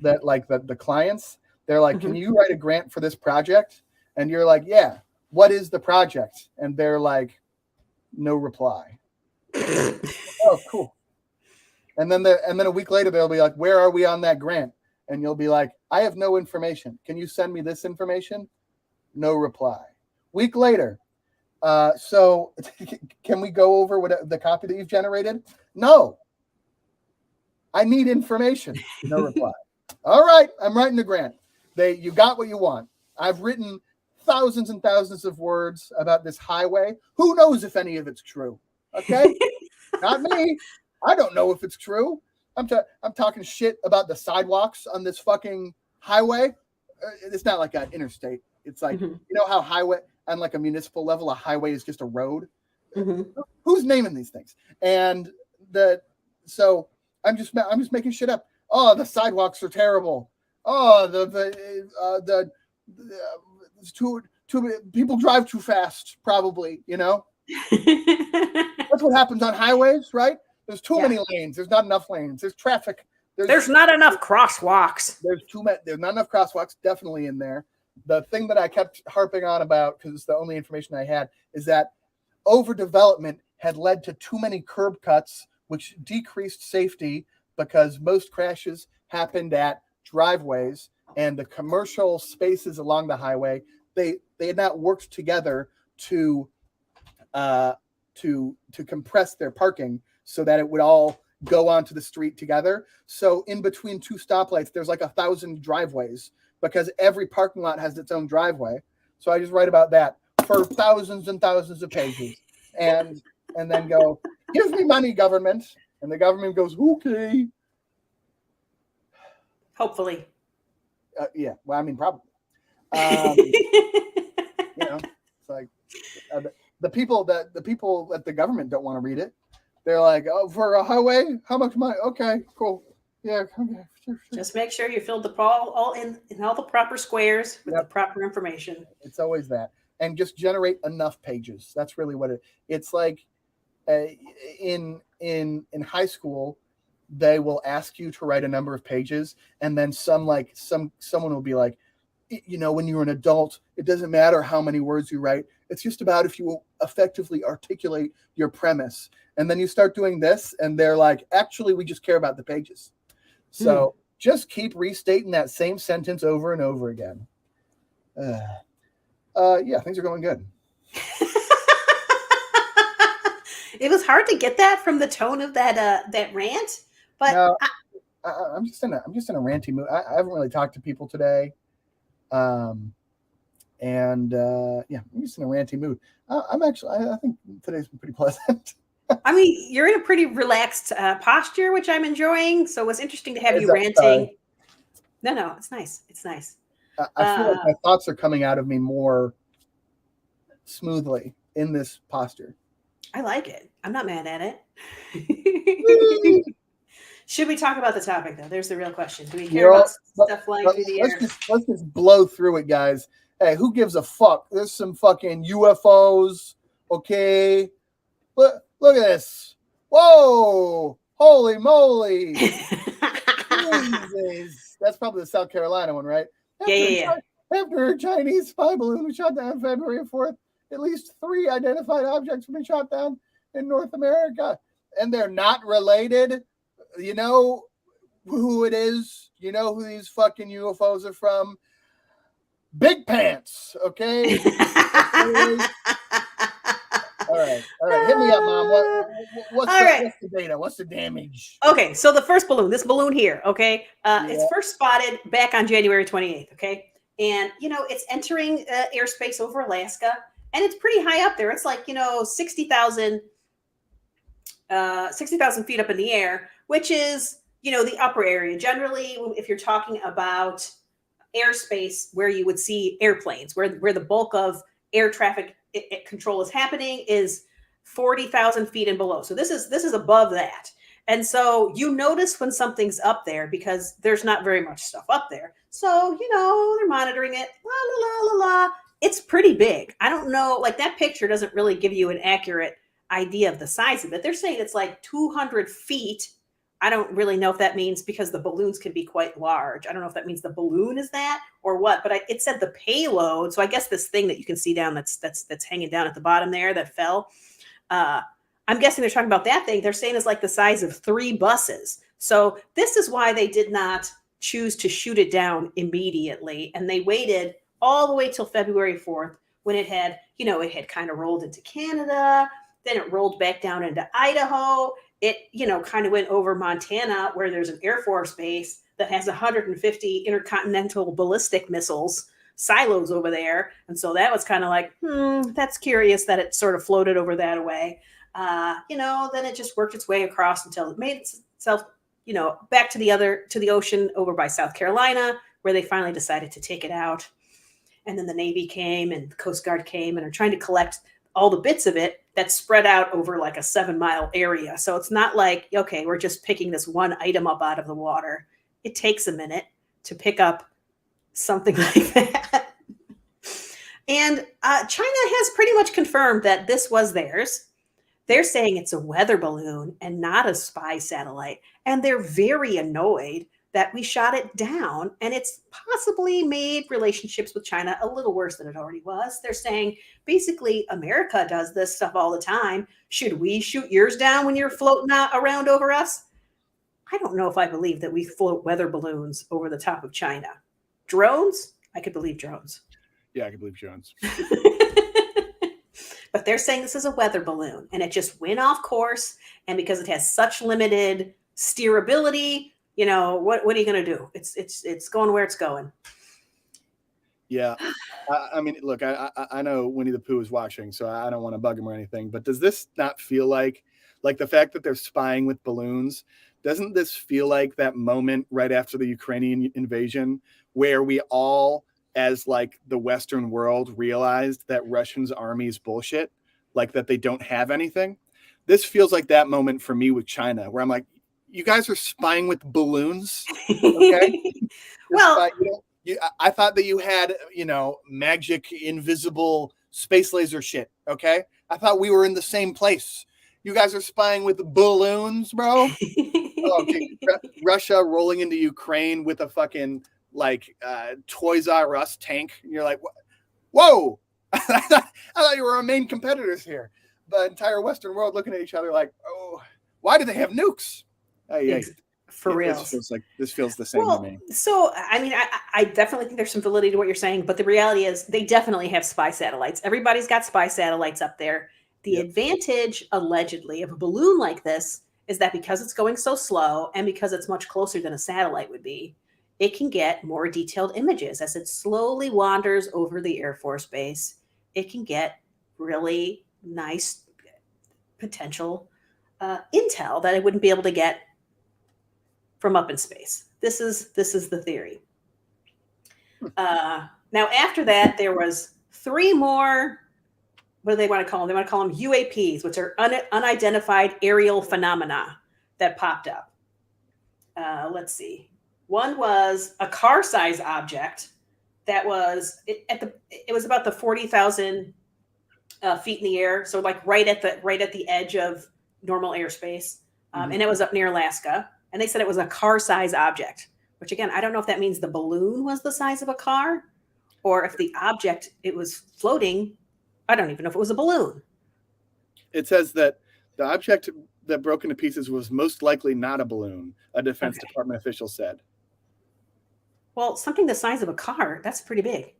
that the clients, they're like, can you write a grant for this project? And you're like, yeah, what is the project? And they're like, no reply. Oh, cool. And then a week later, they'll be like, where are we on that grant? And you'll be like, I have no information. Can you send me this information? No reply. Week later. So can we go over what the copy that you've generated? No. I need information. No reply. All right. I'm writing the grant. You got what you want. I've written thousands and thousands of words about this highway. Who knows if any of it's true? Okay. Not me. I don't know if it's true. I'm talking shit about the sidewalks on this fucking highway. It's not like an interstate. It's like, how highway on like a municipal level, a highway is just a road. Who's naming these things? And so I'm just making shit up. Oh, the sidewalks are terrible. Oh, the too people drive too fast, probably, That's what happens on highways, right? There's too many lanes. There's not enough lanes. There's traffic. There's not enough crosswalks. There's not enough crosswalks, definitely in there. The thing that I kept harping on about, because it's the only information I had, is that overdevelopment had led to too many curb cuts which decreased safety because most crashes happened at driveways, and the commercial spaces along the highway, they had not worked together to compress their parking so that it would all go onto the street together. So in between two stoplights, there's like 1,000 driveways because every parking lot has its own driveway. So I just write about that for thousands and thousands of pages, and then go, give me money, government. And the government goes, okay. Hopefully. Yeah. Well, I mean, probably. It's like the people at the government don't want to read it. They're like, oh, for a highway, how much money? Okay, cool. Yeah. Okay. Sure. Just make sure you filled the all in all the proper squares with the proper information. It's always that. And just generate enough pages. That's really what it's like. In high school, they will ask you to write a number of pages, and then someone will be like, when you're an adult, it doesn't matter how many words you write. It's just about if you effectively articulate your premise. And then you start doing this, and they're like, actually, we just care about the pages. So just keep restating that same sentence over and over again. Yeah, things are going good. It was hard to get that from the tone of that rant, but no, I'm just in a ranty mood. I haven't really talked to people today, I'm just in a ranty mood. I think today's been pretty pleasant. I mean, you're in a pretty relaxed posture, which I'm enjoying. So it was interesting to have you ranting. No, it's nice. It's nice. I feel like my thoughts are coming out of me more smoothly in this posture. I like it. I'm not mad at it. Should we talk about the topic, though? There's the real question. Do we care about stuff flying through the air? Let's just blow through it, guys. Hey, who gives a fuck? There's some fucking UFOs, okay? Look at this. Whoa! Holy moly! Jesus. That's probably the South Carolina one, right? After a Chinese spy balloon was shot down February 4th, at least 3 identified objects have been shot down in North America. And they're not related. You know who it is? You know who these fucking UFOs are from? Big Pants, okay? All right. Hit me up, Mom. What's the data? What's the damage? Okay, so the first balloon, this balloon here, okay? It's first spotted back on January 28th, okay? And, it's entering airspace over Alaska, and it's pretty high up there. It's like, 60,000 feet up in the air, which is, the upper area. Generally, if you're talking about airspace where you would see airplanes, where the bulk of air traffic control is happening is 40,000 feet and below. So this is above that. And so you notice when something's up there because there's not very much stuff up there. So, they're monitoring it. La, la, la, la, la. It's pretty big. I don't know, like that picture doesn't really give you an accurate idea of the size of it. They're saying it's like 200 feet. I don't really know if that means because the balloons can be quite large. I don't know if that means the balloon is that or what, but it said the payload. So I guess this thing that you can see down that's hanging down at the bottom there that fell. I'm guessing they're talking about that thing. They're saying it's like the size of 3 buses. So this is why they did not choose to shoot it down immediately. And they waited all the way till February 4th when it had kind of rolled into Canada. Then it rolled back down into Idaho. It, kind of went over Montana where there's an Air Force base that has 150 intercontinental ballistic missiles silos over there. And so that was kind of like, that's curious that it sort of floated over that way. Then it just worked its way across until it made itself, back to the ocean over by South Carolina, where they finally decided to take it out. And then the Navy came and the Coast Guard came and are trying to collect all the bits of it that's spread out over like a 7-mile area. So it's not like, okay, we're just picking this one item up out of the water. It takes a minute to pick up something like that. And China has pretty much confirmed that this was theirs. They're saying it's a weather balloon and not a spy satellite. And they're very annoyed that we shot it down, and it's possibly made relationships with China a little worse than it already was. They're saying basically America does this stuff all the time. Should we shoot yours down when you're floating around over us? I don't know if I believe that we float weather balloons over the top of China. Drones? I could believe drones. Yeah, I can believe drones. But they're saying this is a weather balloon, and it just went off course. And because it has such limited steerability, you know, what are you going to do? It's going where it's going. Yeah. I mean, look, I know Winnie the Pooh is watching, so I don't want to bug him or anything, but does this not feel like the fact that they're spying with balloons, doesn't this feel like that moment right after the Ukrainian invasion where we all, as like the Western world, realized that Russians' army is bullshit, like that they don't have anything? This feels like that moment for me with China, where I'm like, you guys are spying with balloons, okay? Well, I thought that you had, magic, invisible space laser shit, okay? I thought we were in the same place. You guys are spying with balloons, bro? Okay. Russia rolling into Ukraine with a fucking, Toys R Us tank. And you're like, whoa! I thought you were our main competitors here. The entire Western world looking at each other like, oh, why do they have nukes? For real. This feels the same to me. So, I mean, I definitely think there's some validity to what you're saying, but the reality is they definitely have spy satellites. Everybody's got spy satellites up there. The advantage, allegedly, of a balloon like this is that because it's going so slow and because it's much closer than a satellite would be, it can get more detailed images. As it slowly wanders over the Air Force Base, it can get really nice potential intel that it wouldn't be able to get from up in space. This is the theory. Now, after that, there was 3 more. What do they want to call them? They want to call them UAPs, which are unidentified aerial phenomena that popped up. Let's see. One was a car-size object that was it was about the 40,000 feet in the air, so like right at the edge of normal airspace, and it was up near Alaska. And they said it was a car-size object, which again, I don't know if that means the balloon was the size of a car, or if the object it was floating. I don't even know if it was a balloon. It says that the object that broke into pieces was most likely not a balloon, a Defense Department official said. Well, something the size of a car, that's pretty big.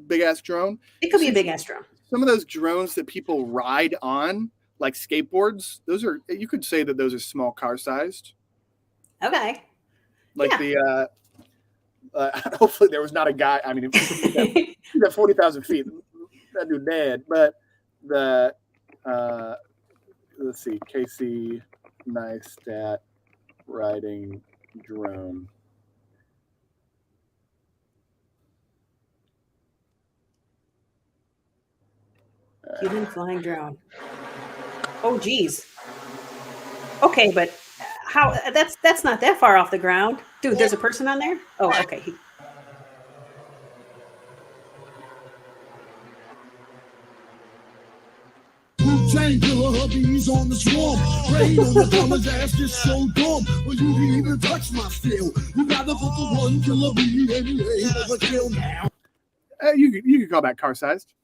Big ass drone. It could be a big ass drone. Some of those drones that people ride on, like skateboards, you could say that those are small car sized. Okay. The hopefully there was not a guy. I mean, if you got 40,000 feet, that dude dead. But the let's see, Casey Neistat riding drone. Human flying drone. Oh, geez. Okay, but how? That's not that far off the ground, dude. There's a person on there. Oh, okay. Killer hubby's on the swarm. Rain on the dumber's ass is so dumb. Well, you didn't even touch my steel. You rather put the one killer bee anyway. But kill now. You could call that car sized.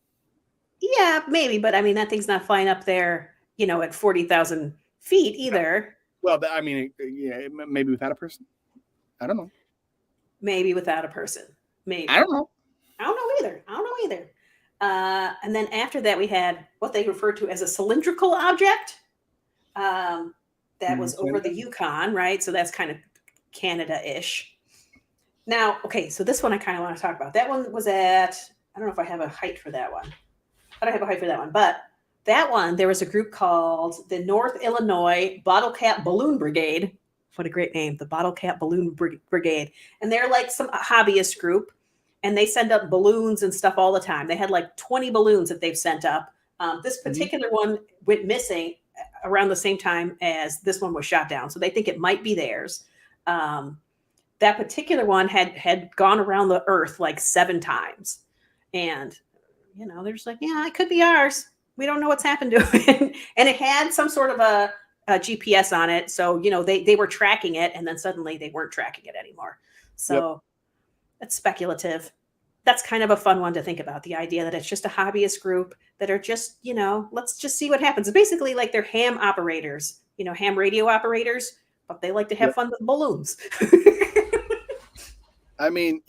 Yeah, maybe, but I mean that thing's not flying up there, at 40,000 feet either. Well, I mean, yeah, maybe without a person. I don't know. Maybe without a person. Maybe. I don't know. I don't know either. And then after that, we had what they referred to as a cylindrical object that was over the Yukon, right? So that's kind of Canada-ish. Now, okay, so this one I kind of want to talk about. That one was at, I don't know if I have a height for that one. I don't have a height for that one, but that one, there was a group called the North Illinois Bottle Cap Balloon Brigade. What a great name, the Bottle Cap Balloon Brigade. And they're like some hobbyist group, and they send up balloons and stuff all the time. They had like 20 balloons that they've sent up. This particular one went missing around the same time as this one was shot down. So they think it might be theirs. That particular one had gone around the earth like 7 times. And they're just like, yeah, it could be ours. We don't know what's happened to it. And it had some sort of a GPS on it. So, they were tracking it, and then suddenly they weren't tracking it anymore. So that's speculative. That's kind of a fun one to think about. The idea that it's just a hobbyist group that are just, let's just see what happens. It's basically like they're ham operators, ham radio operators, but they like to have fun with balloons. I mean,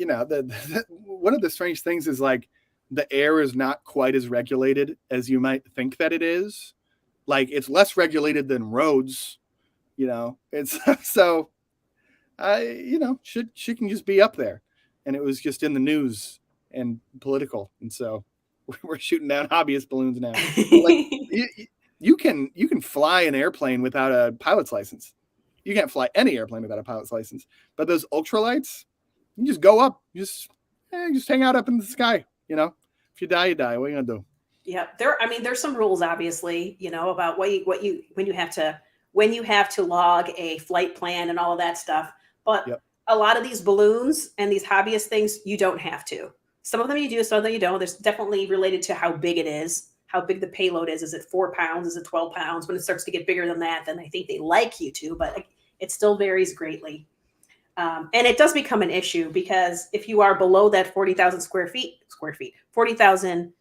one of the strange things is like the air is not quite as regulated as you might think that it is. Like it's less regulated than roads, it's so she can just be up there, and it was just in the news and political. And so we're shooting down hobbyist balloons now. Like, you can fly an airplane without a pilot's license. You can't fly any airplane without a pilot's license, but those ultralights, you just go up, just hang out up in the sky. If you die, you die. What are you gonna do? Yeah, there's some rules, obviously, about when you have to log a flight plan and all of that stuff. But a lot of these balloons and these hobbyist things, you don't have to. Some of them you do, some of them you don't. There's definitely related to how big it is, how big the payload is. Is it 4 pounds? Is it 12 pounds? When it starts to get bigger than that, then I think they like you to, but it still varies greatly. And it does become an issue because if you are below that 40,000 40,000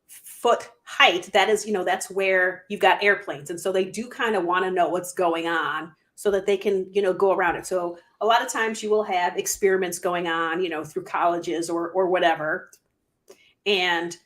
foot height, that is, that's where you've got airplanes. And so they do kind of want to know what's going on so that they can, go around it. So a lot of times you will have experiments going on, through colleges or whatever. And,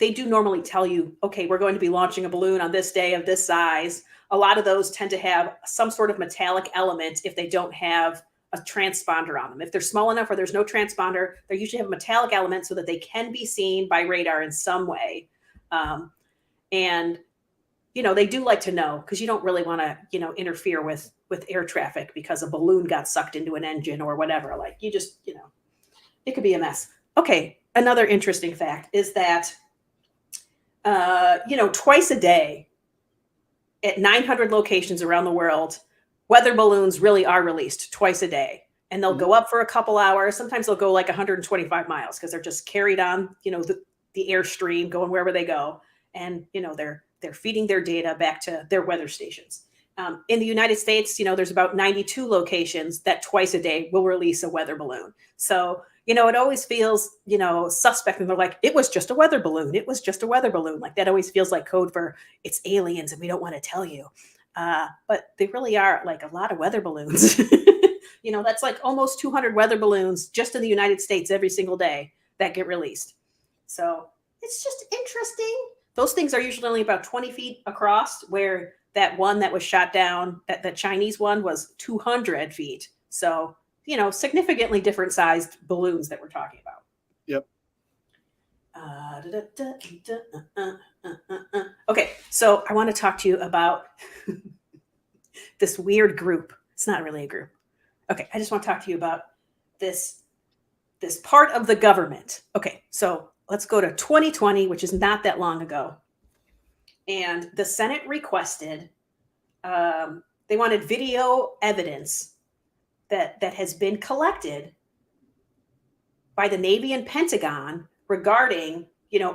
they do normally tell you, okay, we're going to be launching a balloon on this day of this size. A lot of those tend to have some sort of metallic element if they don't have a transponder on them. If they're small enough or there's no transponder, they usually have a metallic element so that they can be seen by radar in some way. And, they do like to know because you don't really want to, interfere with air traffic because a balloon got sucked into an engine or whatever. Like you just, it could be a mess. Okay. Another interesting fact is that, twice a day at 900 locations around the world, weather balloons really are released twice a day, and they'll go up for a couple hours. Sometimes they'll go like 125 miles because they're just carried on, the airstream going wherever they go. And, they're feeding their data back to their weather stations. In the United States, there's about 92 locations that twice a day will release a weather balloon. So, it always feels, suspect. And they're like, it was just a weather balloon. It was just a weather balloon. Like that always feels like code for it's aliens and we don't want to tell you. But they really are like a lot of weather balloons. That's like almost 200 weather balloons just in the United States every single day that get released. So it's just interesting. Those things are usually only about 20 feet across, where that one that was shot down, that Chinese one, was 200 feet. So, significantly different sized balloons that we're talking about. Yep. Okay, so I want to talk to you about this weird group. It's not really a group. Okay, I just want to talk to you about this part of the government. Okay, so let's go to 2020, which is not that long ago. And the Senate requested, they wanted video evidence that has been collected by the Navy and Pentagon regarding,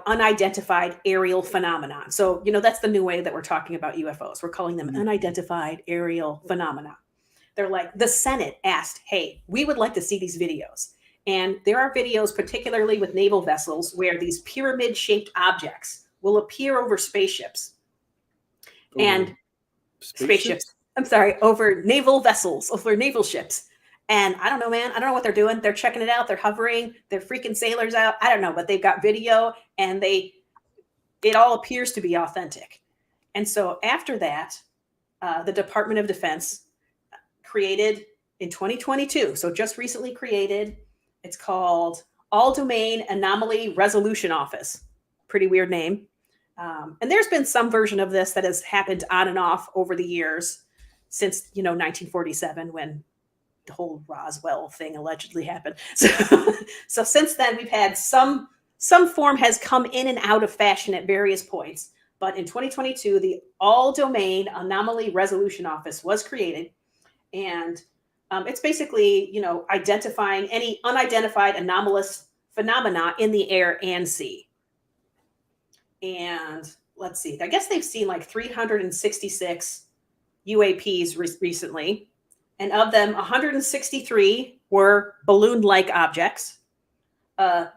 unidentified aerial phenomenon. So, that's the new way that we're talking about UFOs. We're calling them unidentified aerial phenomena. They're like, the Senate asked, hey, we would like to see these videos. And there are videos, particularly with naval vessels, where these pyramid-shaped objects will appear over spaceships. And spaceships. I'm sorry, over naval vessels, over naval ships. And I don't know, man. I don't know what they're doing. They're checking it out. They're hovering. They're freaking sailors out. I don't know, but they've got video, and it all appears to be authentic. And so after that, the Department of Defense created in 2022, so just recently created, it's called All Domain Anomaly Resolution Office. Pretty weird name. And there's been some version of this that has happened on and off over the years since, 1947, when the whole Roswell thing allegedly happened. So since then, we've had some form has come in and out of fashion at various points. But in 2022, the All Domain Anomaly Resolution Office was created. And it's basically, identifying any unidentified anomalous phenomena in the air and sea. And let's see, I guess they've seen like 366 UAPs recently, and of them, 163 were balloon-like objects.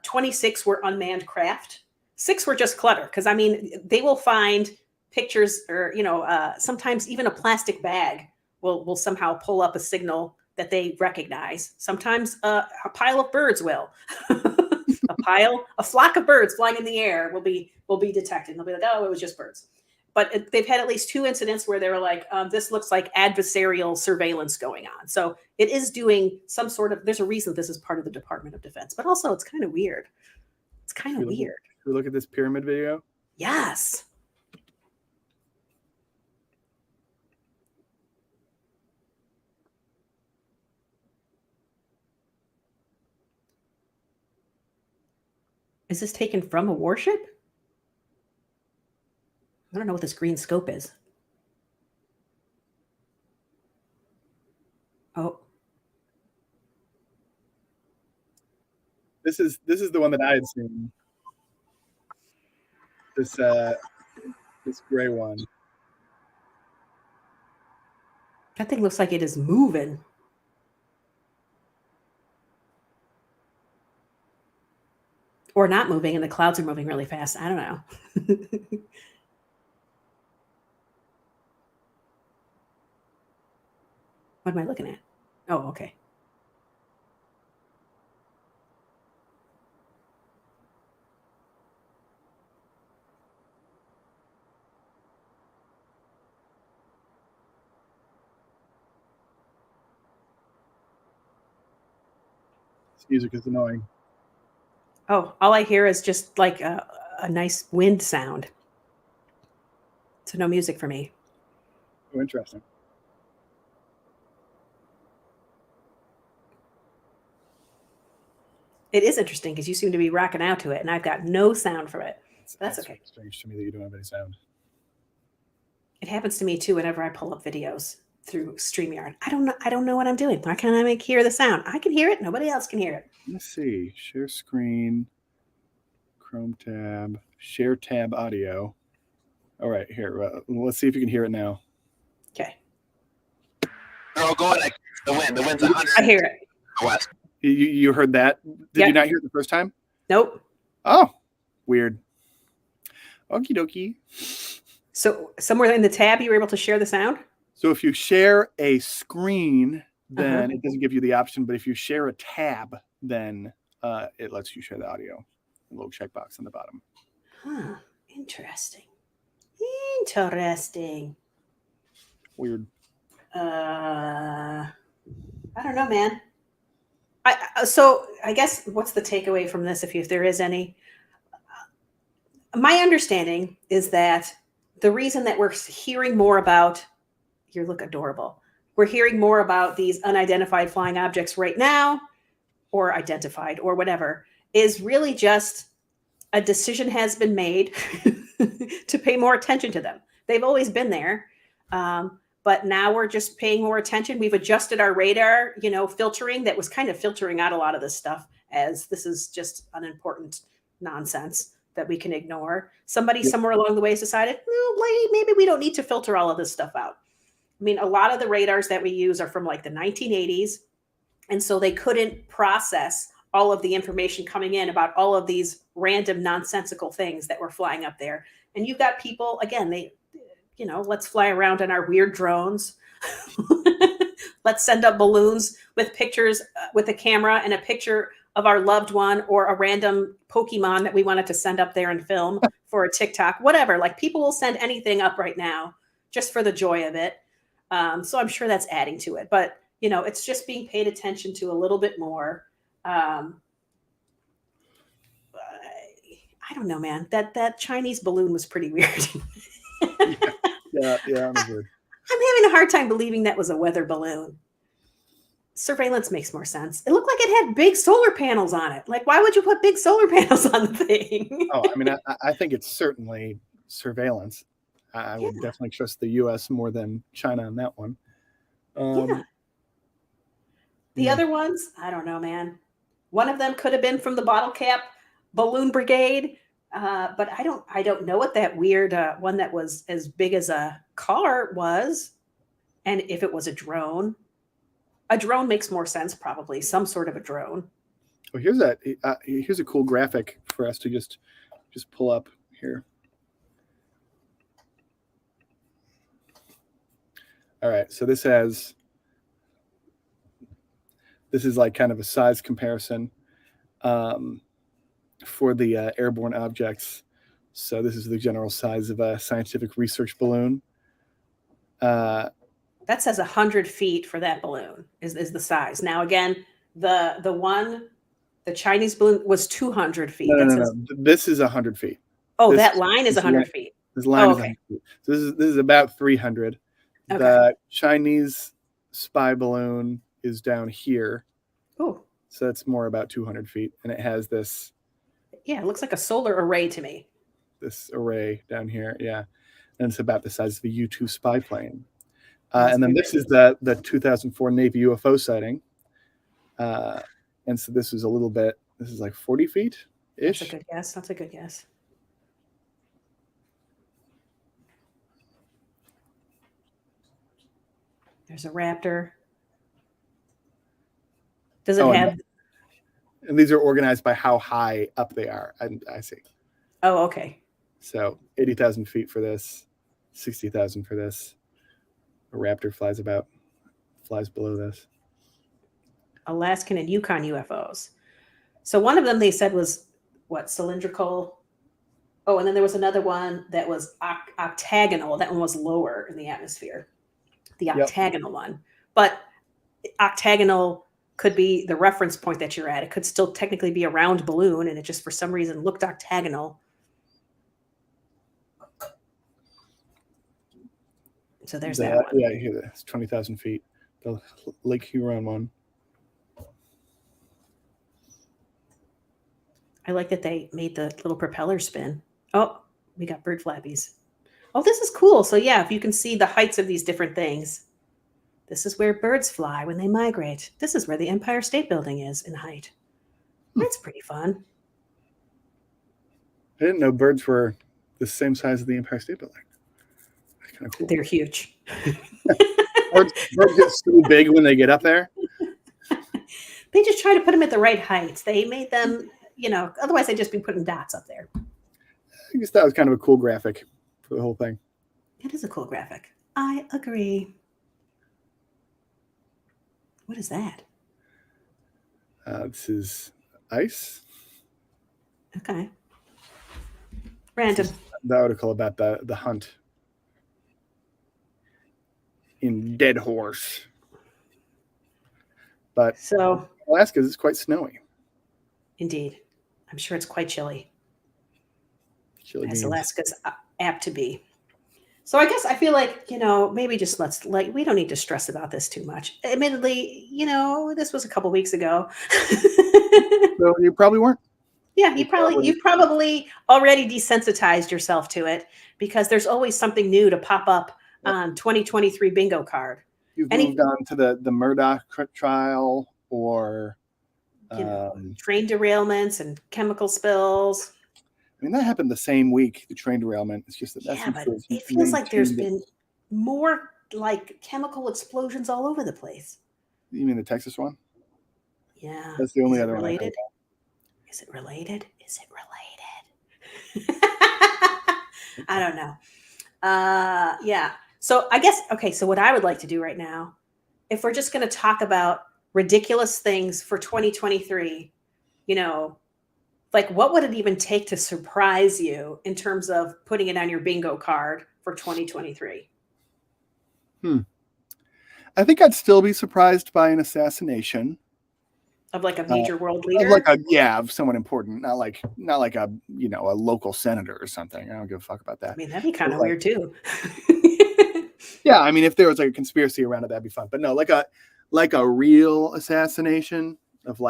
26 were unmanned craft. 6 were just clutter. Because I mean, they will find pictures, or sometimes even a plastic bag will somehow pull up a signal that they recognize. Sometimes a pile of birds will. A flock of birds flying in the air will be detected. And they'll be like, oh, it was just birds. But they've had at least 2 incidents where they were like, this looks like adversarial surveillance going on. So it is doing some sort of, there's a reason this is part of the Department of Defense, but also it's kind of weird. It's kind of weird. Should we look at this pyramid video? Yes. Is this taken from a warship? I don't know what this green scope is. Oh. This is the one that I had seen. This gray one. That thing looks like it is moving. Or not moving, and the clouds are moving really fast. I don't know. What am I looking at? Oh, okay. This music is annoying. Oh, all I hear is just like a nice wind sound. So no music for me. Oh, interesting. It is interesting because you seem to be rocking out to it, and I've got no sound from it. That's okay. Strange to me that you don't have any sound. It happens to me too whenever I pull up videos through StreamYard. I don't know what I'm doing. Why can't I hear the sound? I can hear it. Nobody else can hear it. Let's see. Share screen. Chrome tab. Share tab audio. All right, here. Let's see if you can hear it now. Okay. They're all going like the wind. The wind's 100. I hear it. West. You heard that? Did Yep. you not hear it the first time? Nope. Oh, weird. Okie dokie. So somewhere in the tab, you were able to share the sound? So if you share a screen, then it doesn't give you the option. But if you share a tab, then it lets you share the audio. A little checkbox on the bottom. Huh. Interesting. Interesting. Weird. I don't know, man. So I guess what's the takeaway from this, if there is any? My understanding is that the reason that we're hearing more about, you look adorable, we're hearing more about these unidentified flying objects right now, or identified, or whatever, is really just a decision has been made to pay more attention to them. They've always been there. But now we're just paying more attention. We've adjusted our radar, filtering that was kind of filtering out a lot of this stuff, as this is just unimportant nonsense that we can ignore. Somebody somewhere along the way has decided, maybe we don't need to filter all of this stuff out. I mean, a lot of the radars that we use are from like the 1980s. And so they couldn't process all of the information coming in about all of these random nonsensical things that were flying up there. And you've got people, again, let's fly around in our weird drones. Let's send up balloons with pictures with a camera and a picture of our loved one or a random Pokemon that we wanted to send up there and film for a TikTok, whatever. Like, people will send anything up right now just for the joy of it. So I'm sure that's adding to it. But, it's just being paid attention to a little bit more. I don't know, man. That Chinese balloon was pretty weird. Yeah, I'm good. I'm having a hard time believing that was a weather balloon. Surveillance makes more sense. It looked like it had big solar panels on it. Like, why would you put big solar panels on the thing? Oh, I mean, I think it's certainly surveillance. I would definitely trust the U.S. more than China on that one. The other ones, I don't know, man. One of them could have been from the Bottle Cap Balloon Brigade. But I don't know what that weird one that was as big as a car was. And if it was a drone makes more sense, probably some sort of a drone. Oh, here's a cool graphic for us to just pull up here. All right, so this is like kind of a size comparison for the airborne objects. So this is the general size of a scientific research balloon. That says 100 feet for that balloon is the size. Now again, the Chinese balloon was 200 feet. No. This is 100 feet. Oh, that line is 100 feet. This line is okay. 100 feet. So this is about 300. Okay. The Chinese spy balloon is down here. Oh. So it's more about 200 feet. And it has this. Yeah, it looks like a solar array to me. This array down here. Yeah. And it's about the size of a U-2 spy plane. And then this is the 2004 Navy UFO sighting. And so this is like 40 feet-ish. That's a good guess. That's a good guess. There's a raptor. Does it have... And these are organized by how high up they are. I see. Oh, okay. So 80,000 feet for this, 60,000 for this. A raptor flies below this. Alaskan and Yukon UFOs. So one of them they said was what, cylindrical? Oh, and then there was another one that was octagonal. That one was lower in the atmosphere. The octagonal one. But octagonal could be the reference point that you're at. It could still technically be a round balloon, and it just for some reason looked octagonal. So there's that one. Yeah, here it's 20,000 feet. The Lake Huron one. I like that they made the little propeller spin. Oh, we got bird flappies. Oh, this is cool. So yeah, if you can see the heights of these different things, this is where birds fly when they migrate. This is where the Empire State Building is in height. That's pretty fun. I didn't know birds were the same size as the Empire State Building. That's kind of cool. They're huge. Birds get so big when they get up there. They just try to put them at the right heights. They made them, otherwise they'd just be putting dots up there. I guess that was kind of a cool graphic for the whole thing. It is a cool graphic. I agree. What is that? This is ice. Okay. Random. The article about the hunt in Dead Horse. But so Alaska is quite snowy. Indeed. I'm sure it's quite chilly. Chilly as beans. Alaska's apt to be. So I guess I feel like, maybe just we don't need to stress about this too much. Admittedly, this was a couple weeks ago. So you probably weren't. Yeah, you've probably already desensitized yourself to it because there's always something new to pop up on 2023 bingo card. You've moved on to the Murdoch trial or train derailments and chemical spills. I mean, that happened the same week, the train derailment. It's just that but it feels like there's been more like chemical explosions all over the place. You mean the Texas one? Yeah. That's the only other related? one. Is it related? I don't know. Yeah. So I guess, okay, so what I would like to do right now, if we're just going to talk about ridiculous things for 2023, like what would it even take to surprise you in terms of putting it on your bingo card for 2023? I think I'd still be surprised by an assassination of like a major world leader, of someone important, not like a a local senator or something. I don't give a fuck about that. I mean, that'd be kind of weird too. Yeah, I mean, if there was like a conspiracy around it, that'd be fun. But no, like a real assassination of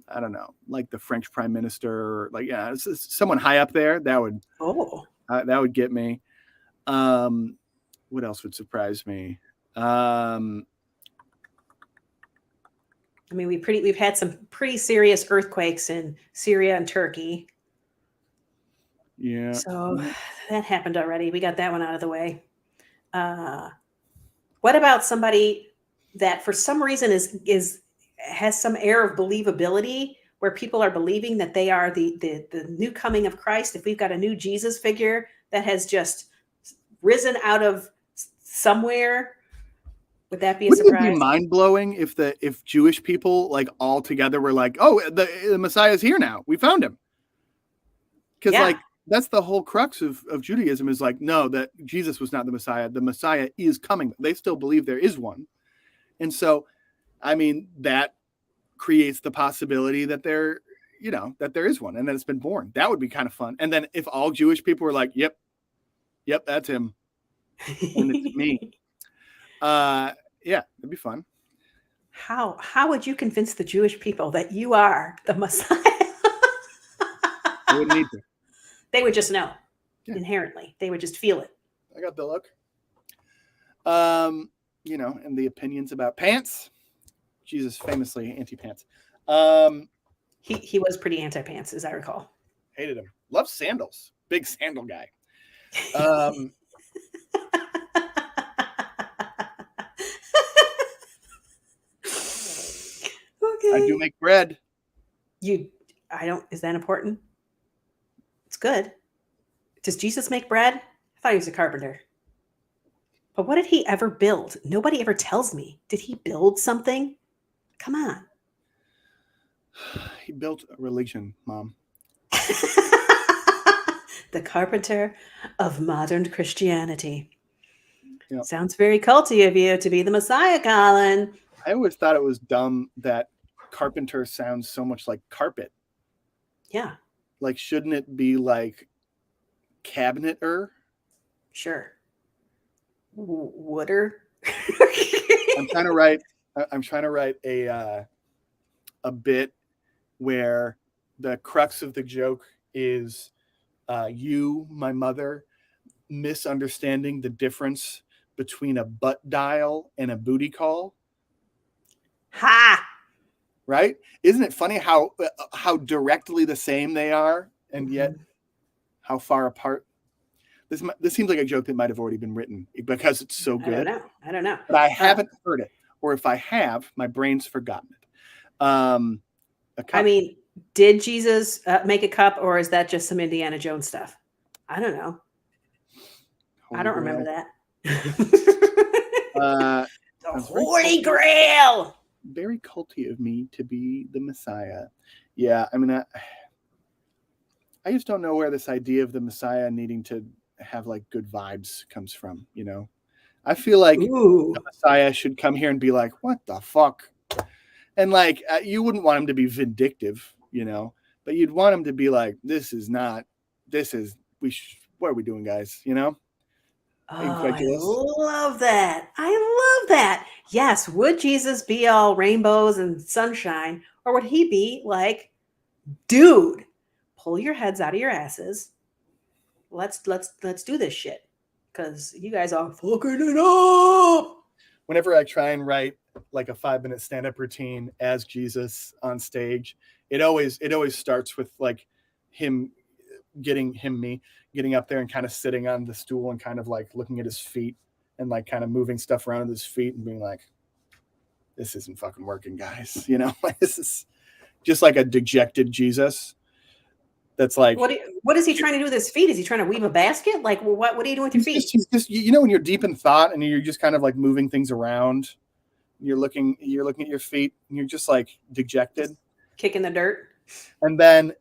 I don't know, like the French prime minister, it's someone high up there. That would get me. What else would surprise me? I mean, we've had some pretty serious earthquakes in Syria and Turkey. Yeah. So that happened already. We got that one out of the way. What about somebody that for some reason has some air of believability where people are believing that they are the new coming of Christ? If we've got a new Jesus figure that has just risen out of somewhere, would that be a Wouldn't it surprise? be mind blowing if Jewish people like all together were like, oh, the Messiah's here now. We found him. Because Yeah. like that's the whole crux of Judaism is like, no, that Jesus was not the Messiah. The Messiah is coming. They still believe there is one. And so, I mean, that creates the possibility that there is one and that it's been born. That would be kind of fun. And then if all Jewish people were like, yep, that's him. And it's me. Yeah, it'd be fun. How would you convince the Jewish people that you are the Messiah? I wouldn't need to. They would just know Yeah. They would just feel it. I got the look. And the opinions about pants. Jesus famously anti-pants. He was pretty anti-pants, as I recall. Hated him. Loved sandals. Big sandal guy. Okay. I do make bread. Is that important? It's good. Does Jesus make bread? I thought he was a carpenter. But what did he ever build? Nobody ever tells me. Did he build something? Come on. He built a religion, Mom. The carpenter of modern Christianity. Yep. Sounds very culty of you to be the Messiah, Colin. I always thought it was dumb that carpenter sounds so much like carpet. Yeah, Like, shouldn't it be like cabinet-er? sure. Wooder. I'm trying to write a bit where the crux of the joke is you, my mother, misunderstanding the difference between a butt dial and a booty call. Ha! Right? Isn't it funny how directly the same they are, and yet how far apart? This seems like a joke that might have already been written because it's so good. I don't know. But I haven't heard it, or if I have, my brain's forgotten it. I mean, did Jesus make a cup, or is that just some Indiana Jones stuff? I don't know. I don't remember that. The Holy Grail. Very culty of me to be the Messiah. Yeah, I mean, I just don't know where this idea of the Messiah needing to have like good vibes comes from. I feel like the Messiah should come here and be like, "What the fuck?" And like, you wouldn't want him to be vindictive, but you'd want him to be like, what are we doing, guys? Oh, I love that. Yes. Would Jesus be all rainbows and sunshine, or would he be like, dude, pull your heads out of your asses. Let's do this shit. Because you guys are fucking it up. Whenever I try and write like a 5-minute stand-up routine as Jesus on stage, it always starts with like me getting up there and kind of sitting on the stool and kind of like looking at his feet and like kind of moving stuff around with his feet and being like, this isn't fucking working, guys. This is just like a dejected Jesus. That's like, what is he trying to do with his feet? Is he trying to weave a basket? Like, what are you doing with your feet? He's just, when you're deep in thought and you're just kind of like moving things around, you're looking at your feet and you're just like dejected, just kicking the dirt. And then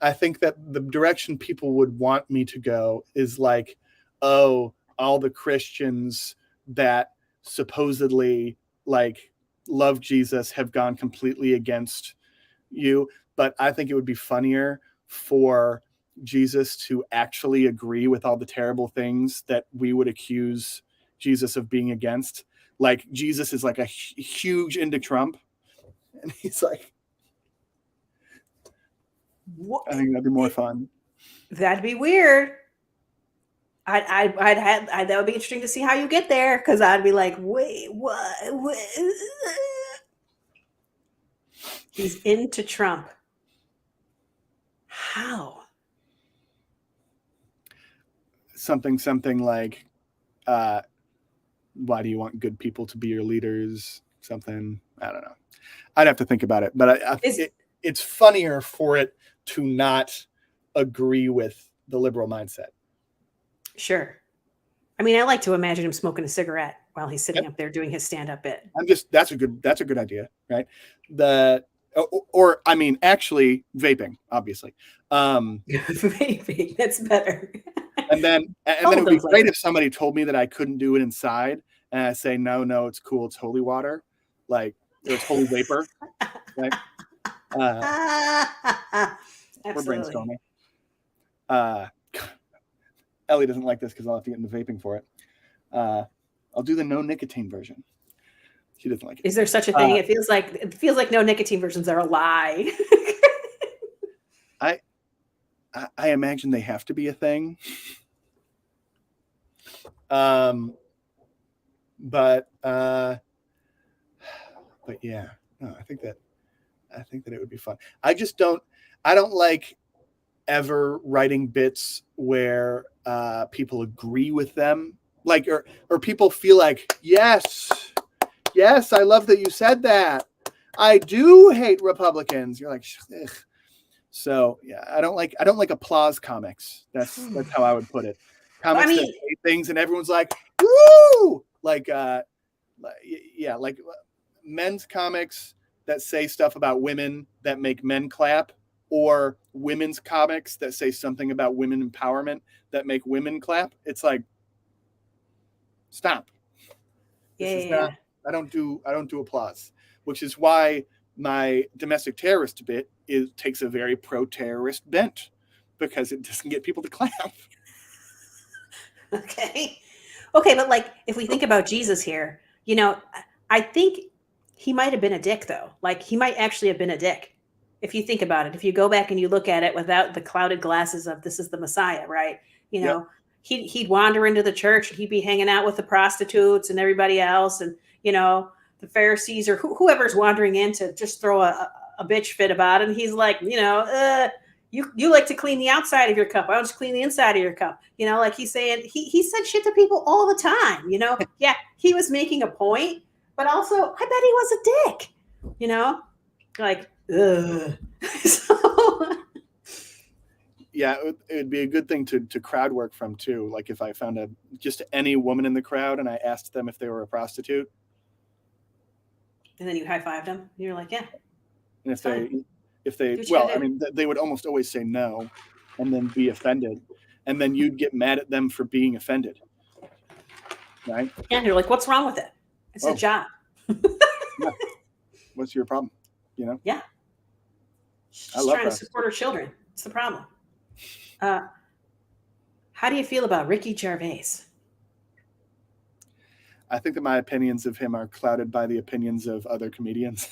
I think that the direction people would want me to go is like, oh, all the Christians that supposedly like love Jesus have gone completely against you. But I think it would be funnier for Jesus to actually agree with all the terrible things that we would accuse Jesus of being against. Like Jesus is like a huge into Trump, and he's like, what? I think that'd be more fun. That'd be weird. That would be interesting to see how you get there, because I'd be like, wait, what? He's into Trump. How? Something like, why do you want good people to be your leaders? Something, I don't know. I'd have to think about it, but it's funnier for it to not agree with the liberal mindset. Sure. I mean, I like to imagine him smoking a cigarette while he's sitting up there doing his stand-up bit. That's a good idea, right? I mean, actually vaping, obviously. Vaping, that's better. And then it would be great if somebody told me that I couldn't do it inside, and I say, no, it's cool. It's holy water. Like, it's holy vapor. Right? We're brainstorming. Ellie doesn't like this because I'll have to get into vaping for it. I'll do the no nicotine version. She doesn't like it. Is there such a thing? It feels like no nicotine versions are a lie. I imagine they have to be a thing. But yeah, no, I think that it would be fun. I don't like ever writing bits where people agree with them, like, or people feel like, yes, I love that you said that. I do hate Republicans. You're like, ugh. So yeah, I don't like applause comics. That's how I would put it. Comics that say things and everyone's like, woo! Like men's comics that say stuff about women that make men clap, or women's comics that say something about women empowerment that make women clap. It's like, stop. Yeah. I don't do applause, which is why my domestic terrorist bit takes a very pro-terrorist bent, because it doesn't get people to clap. Okay, but like, if we think about Jesus here, I think he might have been a dick, though. Like, he might actually have been a dick. If you think about it, if you go back and you look at it without the clouded glasses of this is the Messiah, right? Yep. He'd wander into the church and he'd be hanging out with the prostitutes and everybody else, and the Pharisees or whoever's wandering in to just throw a bitch fit about it. And he's like, you like to clean the outside of your cup. I'll just clean the inside of your cup. Like he's saying, he said shit to people all the time. Yeah, he was making a point, but also I bet he was a dick. Like, ugh. So. Yeah, it would be a good thing to crowd work from too. Like, if I found just any woman in the crowd and I asked them if they were a prostitute, and then you high-fived them, you're like, yeah. And if they well, I mean, they would almost always say no, and then be offended, and then you'd get mad at them for being offended, right? Yeah, and you're like, what's wrong with it? It's a job. Yeah. What's your problem? Yeah. She's trying to support her children. It's the problem. How do you feel about Ricky Gervais? I think that my opinions of him are clouded by the opinions of other comedians.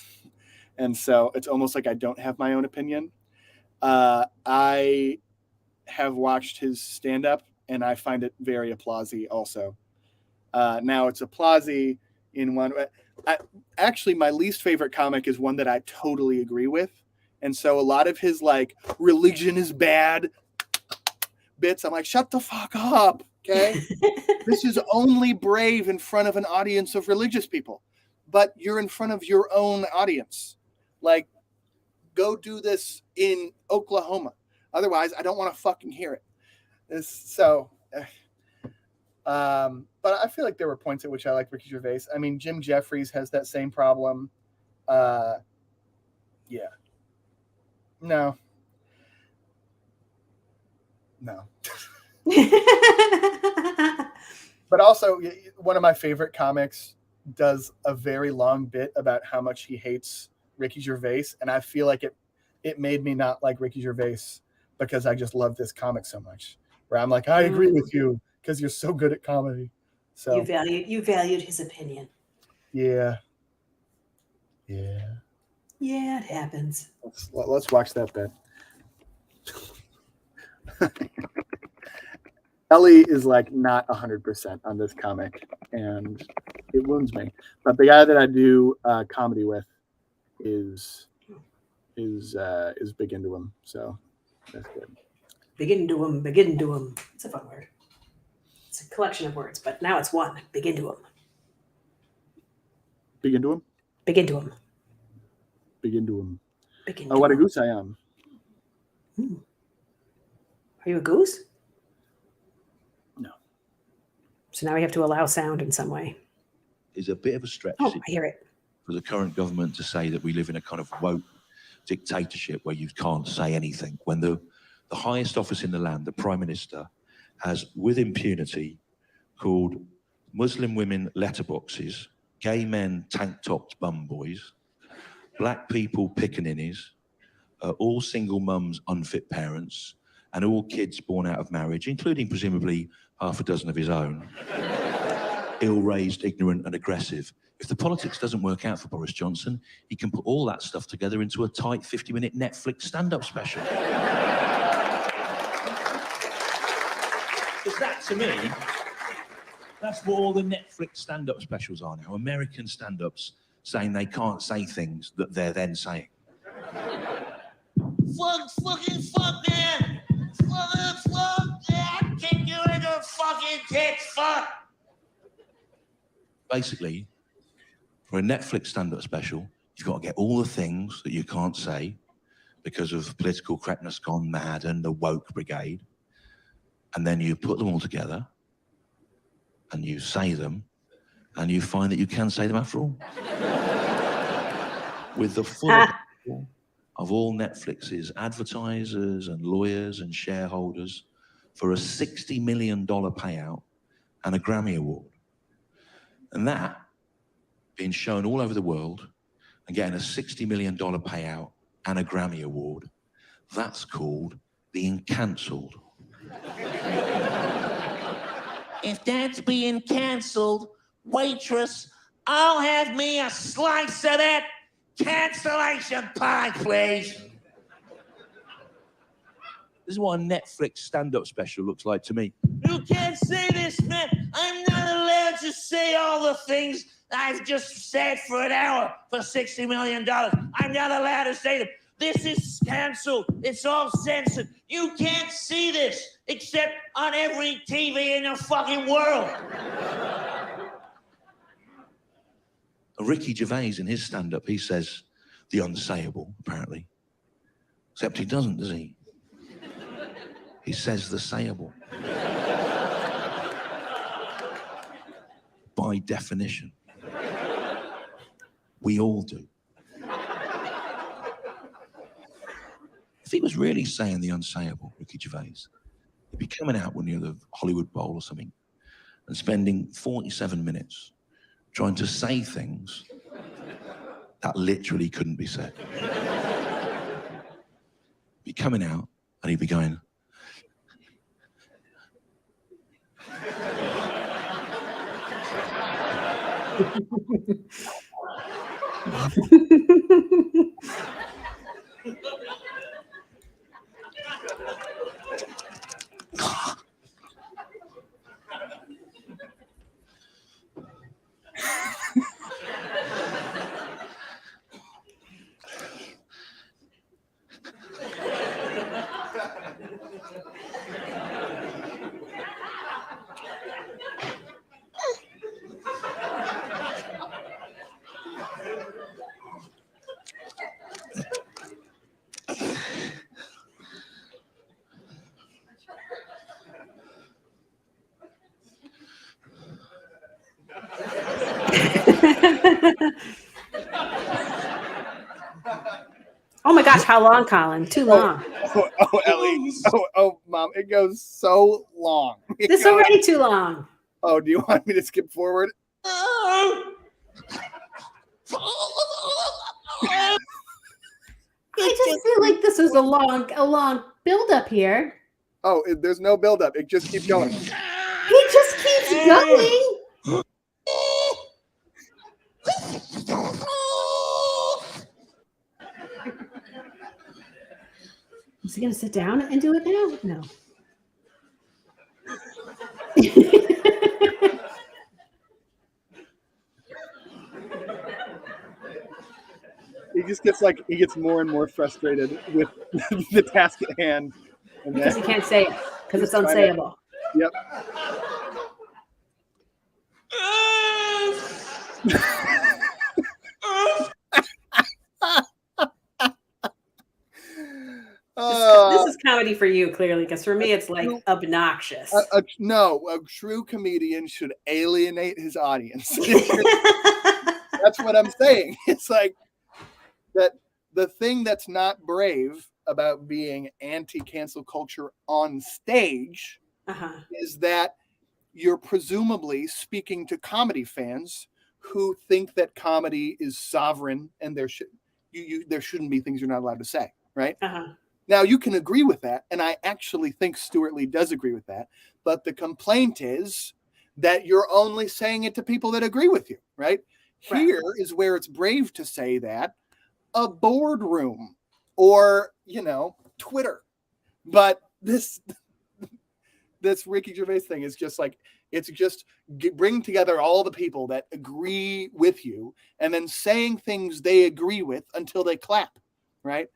And so it's almost like I don't have my own opinion. I have watched his stand-up, and I find it very applause-y also. Now, it's applause-y in one way. Actually, my least favorite comic is one that I totally agree with. And so a lot of his, like, religion is bad bits, I'm like, shut the fuck up, okay? This is only brave in front of an audience of religious people. But you're in front of your own audience. Like, go do this in Oklahoma. Otherwise, I don't want to fucking hear it. But I feel like there were points at which I liked Ricky Gervais. I mean, Jim Jeffries has that same problem. Yeah. No. But also, one of my favorite comics does a very long bit about how much he hates Ricky Gervais, and I feel like it made me not like Ricky Gervais because I just love this comic so much. Where I'm like, I agree with you because you're so good at comedy. So you valued his opinion. Yeah. Yeah, it happens. Let's watch that bit. Ellie is like not 100% on this comic, and it wounds me. But the guy that I do comedy with is big into him, so that's good. Big into him. It's a fun word. It's a collection of words, but now it's one. Big into him. Big into him. Big into him. Big into him. Big into Oh, what a him. goose I am. Are you a goose? No. So now we have to allow sound in some way. Is a bit of a stretch Oh, I hear it. for the current government to say that we live in a kind of woke dictatorship where you can't say anything, when the highest office in the land, the Prime Minister, has with impunity called Muslim women letterboxes, gay men tank-topped bum boys, black people pickaninnies, all single mums unfit parents, and all kids born out of marriage, including presumably half a dozen of his own, ill-raised, ignorant and aggressive. If the politics doesn't work out for Boris Johnson, he can put all that stuff together into a tight 50-minute Netflix stand-up special. Because that, to me, that's what all the Netflix stand-up specials are now. American stand-ups saying they can't say things that they're then saying. Fuck, man! Fuck, yeah! Kick you in the fucking tits, fuck! Basically, for a Netflix stand-up special, you've got to get all the things that you can't say because of political correctness gone mad and the woke brigade, and then you put them all together and you say them, and you find that you can say them after all. With the full of all Netflix's advertisers and lawyers and shareholders for a $60 million payout and a Grammy Award. And that being shown all over the world and getting a $60 million payout and a Grammy Award, that's called being cancelled. If that's being cancelled, waitress, I'll have me a slice of that cancellation pie, please. This is what a Netflix stand-up special looks like to me. You can't say this, man. I'm not allowed to say all the things I've just said for an hour for $60 million. I'm not allowed to say them. This is canceled. It's all censored. You can't see this except on every TV in the fucking world. Ricky Gervais in his stand-up, he says the unsayable, apparently. Except he doesn't, does he? He says the sayable. By definition. We all do. If he was really saying the unsayable, Ricky Gervais, he'd be coming out when you're the Hollywood Bowl or something and spending 47 minutes trying to say things that literally couldn't be said. He'd be coming out and he'd be going, Oh my gosh, how long, Colin? Too long. Oh, Ellie. Oh, Mom, it goes so long. This is already too long. Oh, do you want me to skip forward? I just feel like this is a long build-up here. Oh, there's no buildup. It just keeps going. He just keeps going. Is he gonna sit down and do it now? No. He gets more and more frustrated with the task at hand. And Because he can't say it, because it's unsayable. Yep. comedy for you, clearly, because for me, it's like obnoxious. A true comedian should alienate his audience. That's what I'm saying. It's like that the thing that's not brave about being anti-cancel culture on stage is that you're presumably speaking to comedy fans who think that comedy is sovereign and there shouldn't be things you're not allowed to say, right? Now, you can agree with that, and I actually think Stuart Lee does agree with that, but the complaint is that you're only saying it to people that agree with you, right? Here is where it's brave to say that, a boardroom or, Twitter. But this Ricky Gervais thing is just like, it's just bring together all the people that agree with you and then saying things they agree with until they clap, right?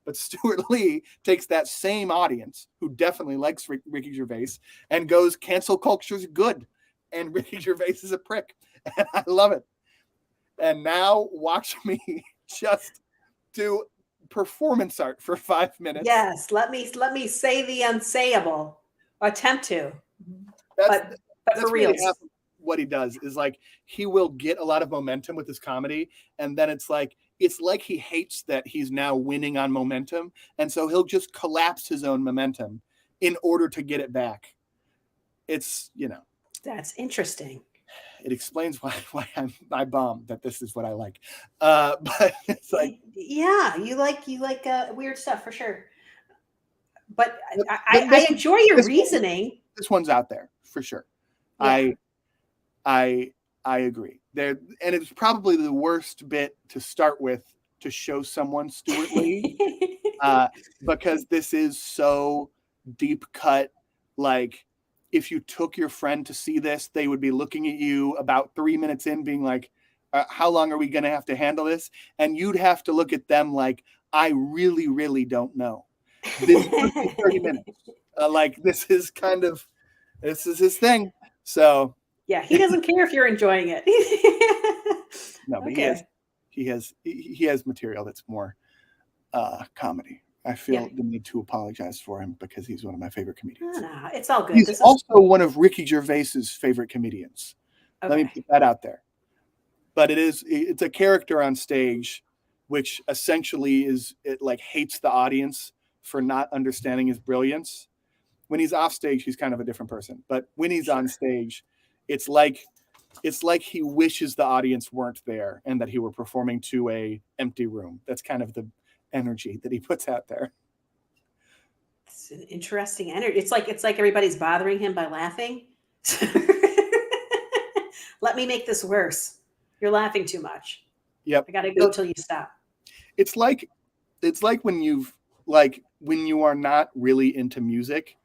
But Stuart Lee takes that same audience who definitely likes Ricky Gervais and goes, cancel culture's good. And Ricky Gervais is a prick. And I love it. And now watch me just do performance art for 5 minutes. Yes, let me say the unsayable. Attempt to. But for real. Really what he does is like he will get a lot of momentum with his comedy, and then it's like he hates that he's now winning on momentum, and so he'll just collapse his own momentum in order to get it back. It's that's interesting. It explains why I bomb that this is what I like. But it's like, yeah, you like weird stuff for sure. But I enjoy your reasoning. This one's out there for sure. Yeah. I agree. There, and it's probably the worst bit to start with to show someone Stuart Lee, because this is so deep cut. Like, if you took your friend to see this, they would be looking at you about 3 minutes in, being like, "How long are we going to have to handle this?" And you'd have to look at them like, "I really, really don't know." This is 30 minutes. Like, this is his thing. So yeah, he doesn't care if you're enjoying it. No, but he has material that's more comedy. I feel the need to apologize for him because he's one of my favorite comedians. No, it's all good. He's also one of Ricky Gervais's favorite comedians. Okay. Let me put that out there. But it's a character on stage, which essentially it hates the audience for not understanding his brilliance. When he's off stage, he's kind of a different person. But when he's on stage, it's like he wishes the audience weren't there and that he were performing to a empty room. That's kind of the energy that he puts out there. It's an interesting energy. It's like everybody's bothering him by laughing. Let me make this worse. You're laughing too much. Yep. I got to go till you stop. It's like when you are not really into music.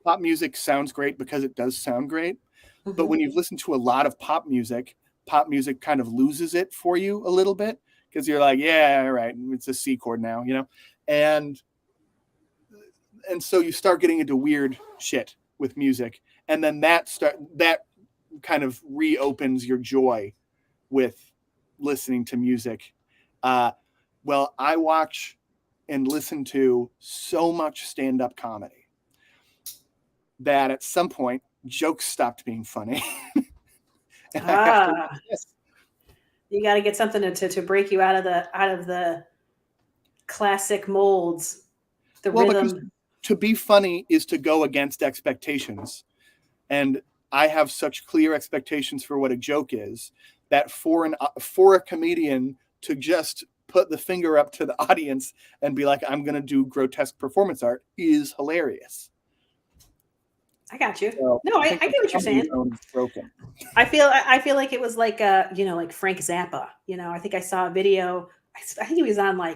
Pop music sounds great because it does sound great. Mm-hmm. But when you've listened to a lot of pop music kind of loses it for you a little bit because you're like, yeah, right, it's a C chord now, and so you start getting into weird shit with music, and then that kind of reopens your joy with listening to music. Well, I watch and listen to so much stand-up comedy that at some point jokes stopped being funny. You got to get something to break you out of the classic molds. Rhythm. To be funny is to go against expectations, and I have such clear expectations for what a joke is that for a comedian to just put the finger up to the audience and be like, "I'm going to do grotesque performance art" is hilarious. I got you. No, I get what you're saying. Broken. I feel like it was like like Frank Zappa. I think I saw a video. I think he was on I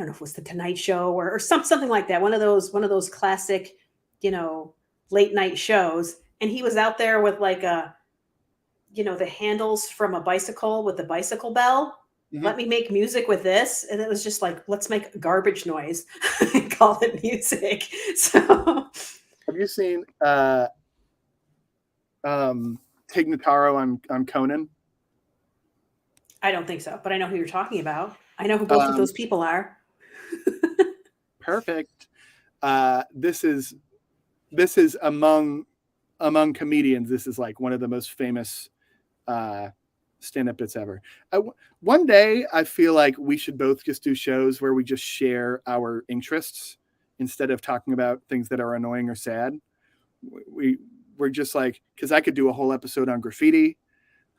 don't know if it was the Tonight Show or something like that. One of those classic, late night shows. And he was out there with the handles from a bicycle with the bicycle bell. Mm-hmm. Let me make music with this. And it was just let's make garbage noise and call it music. So have you seen Tig Notaro on Conan? I don't think so, but I know who you're talking about. I know who both of those people are. Perfect. this is among comedians. This is like one of the most famous stand-up bits ever. One day, I feel like we should both just do shows where we just share our interests instead of talking about things that are annoying or sad. We're just like, because I could do a whole episode on graffiti.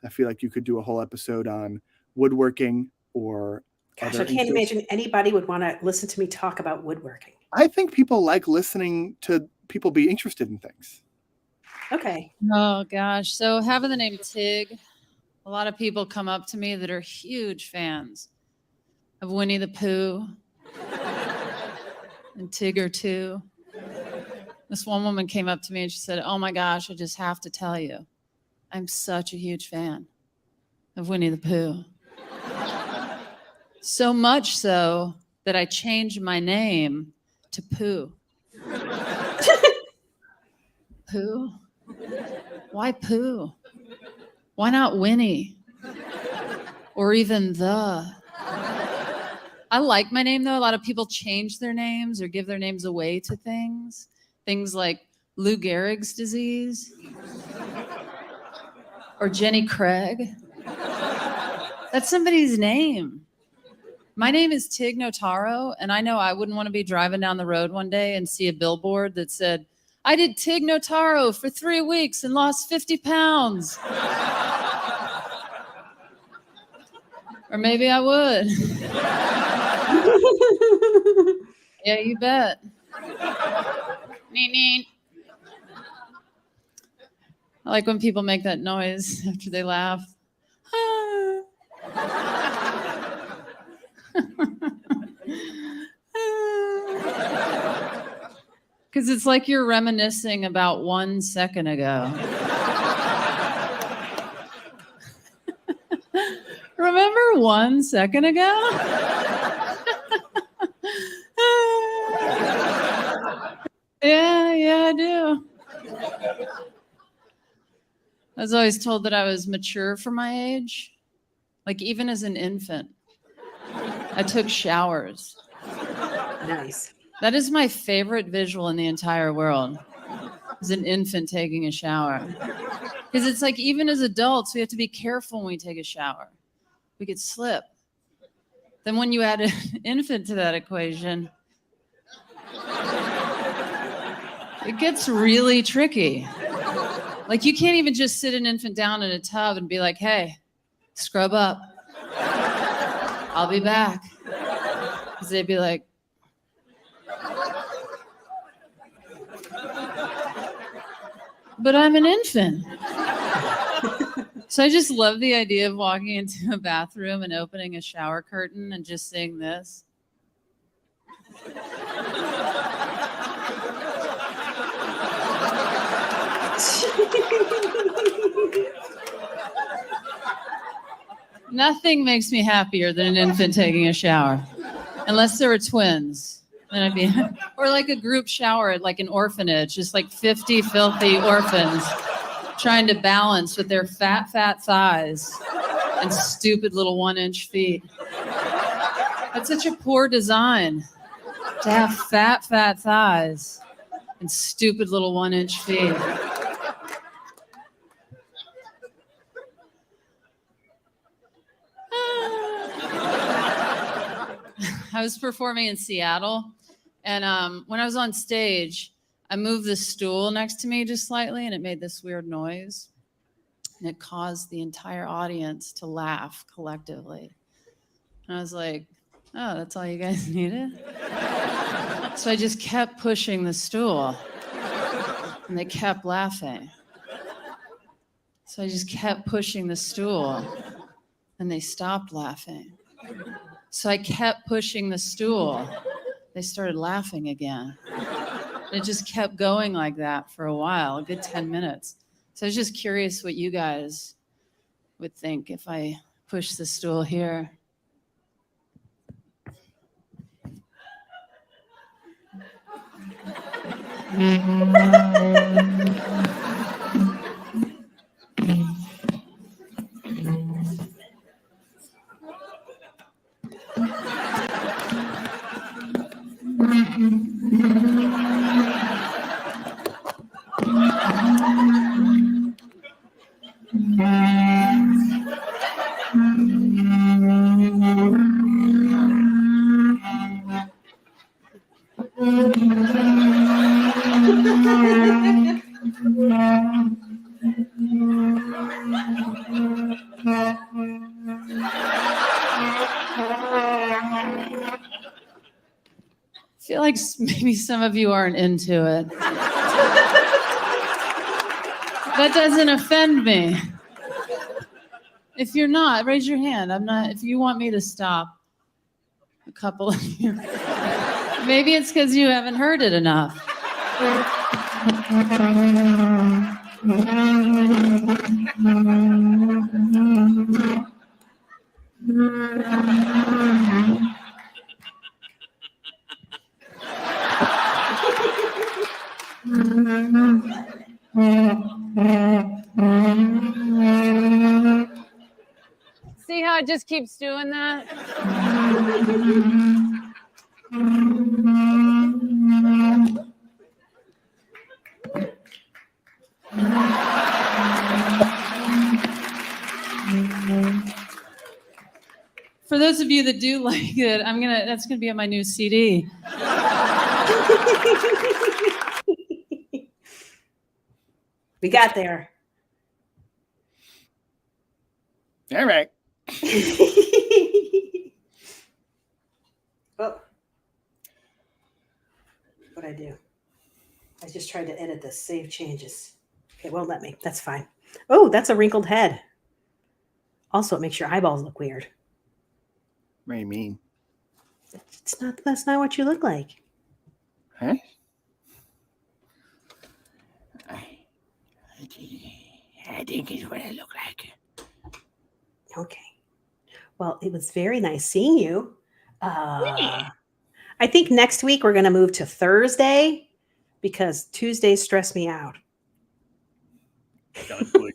I feel like you could do a whole episode on woodworking or Gosh, other I can't interests. imagine anybody would want to listen to me talk about woodworking. I think people like listening to people be interested in things. Okay. Oh gosh. So having the name Tig, a lot of people come up to me that are huge fans of Winnie the Pooh and Tigger too. This one woman came up to me and she said, "Oh my gosh, I just have to tell you, I'm such a huge fan of Winnie the Pooh. So much so that I changed my name to Pooh." Pooh? Why Pooh? Why not Winnie? Or even the? I like my name though. A lot of people change their names or give their names away to things. Things like Lou Gehrig's disease or Jenny Craig. That's somebody's name. My name is Tig Notaro, and I know I wouldn't want to be driving down the road one day and see a billboard that said, "I did Tig Notaro for 3 weeks and lost 50 pounds. Or maybe I would. Yeah, you bet. Nee. I like when people make that noise after they laugh. Because it's like you're reminiscing about 1 second ago. Remember 1 second ago? Yeah, I do. I was always told that I was mature for my age. Like even as an infant, I took showers. Nice. That is my favorite visual in the entire world, is an infant taking a shower. Because it's like even as adults, we have to be careful when we take a shower. We could slip. Then when you add an infant to that equation, it gets really tricky. Like you can't even just sit an infant down in a tub and be like, "Hey, scrub up. I'll be back." Because they'd be like, "But I'm an infant." So I just love the idea of walking into a bathroom and opening a shower curtain and just seeing this. Nothing makes me happier than an infant taking a shower, unless there were twins. Then I'd be, or like a group shower at like an orphanage, just like 50 filthy orphans trying to balance with their fat thighs and stupid little 1-inch feet. That's such a poor design to have fat thighs and stupid little 1-inch feet. I was performing in Seattle, and when I was on stage, I moved the stool next to me just slightly, and it made this weird noise, and it caused the entire audience to laugh collectively. And I was like, "Oh, that's all you guys needed?" So I just kept pushing the stool, and they kept laughing. So I just kept pushing the stool, and they stopped laughing. So I kept pushing the stool. They started laughing again. It just kept going like that for a while, a good 10 minutes. So I was just curious what you guys would think if I push the stool here. I feel like maybe some of you aren't into it. That doesn't offend me. If you're not, raise your hand. I'm not. If you want me to stop a couple of you, maybe it's because you haven't heard it enough. See how it just keeps doing that? For those of you that do like it, that's gonna be on my new CD. We got there. All right. Oh. What'd I do? I just tried to edit this. Save changes. Okay, won't let me. That's fine. Oh, that's a wrinkled head. Also, it makes your eyeballs look weird. What do you mean? That's not what you look like. Huh? I think it's what I look like. Okay. Well, it was very nice seeing you. I think next week we're going to move to Thursday because Tuesdays stress me out. Sounds good.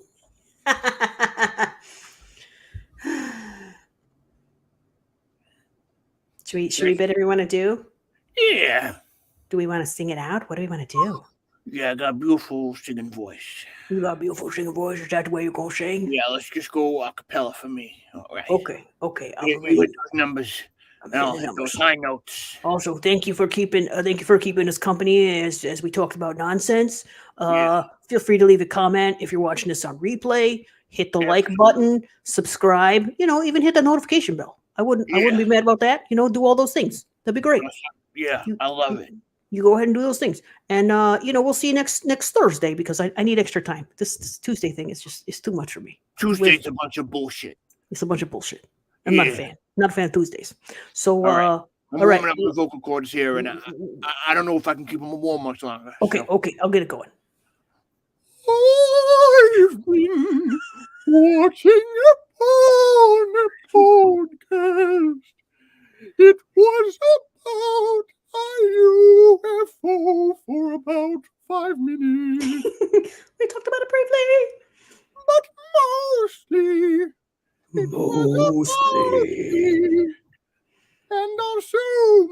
Should we bid everyone adieu? Yeah. Do we want to sing it out? What do we want to do? Yeah, I got a beautiful singing voice. You got a beautiful singing voice. Is that the way you're going to sing? Yeah, let's just go a cappella for me. All right. Okay. You hit those numbers. And I'll hit those high notes. Also, thank you for keeping us company as we talked about nonsense. Feel free to leave a comment if you're watching this on replay. Hit the like button, subscribe. Even hit the notification bell. I wouldn't be mad about that. Do all those things. That'd be great. Yeah, I love it. You go ahead and do those things, and we'll see you next Thursday because I need extra time. This Tuesday thing is too much for me. Tuesday's a bunch of bullshit. It's a bunch of bullshit. I'm not a fan. Not a fan of Tuesdays. So, I'm all right. warming up the vocal cords here, and I don't know if I can keep them warm much longer. Okay, so. okay, I'll get it going. I've been watching upon a podcast. It was about a UFO for about 5 minutes. We talked about it briefly. But mostly. And also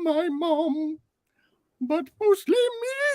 my mom. But mostly me.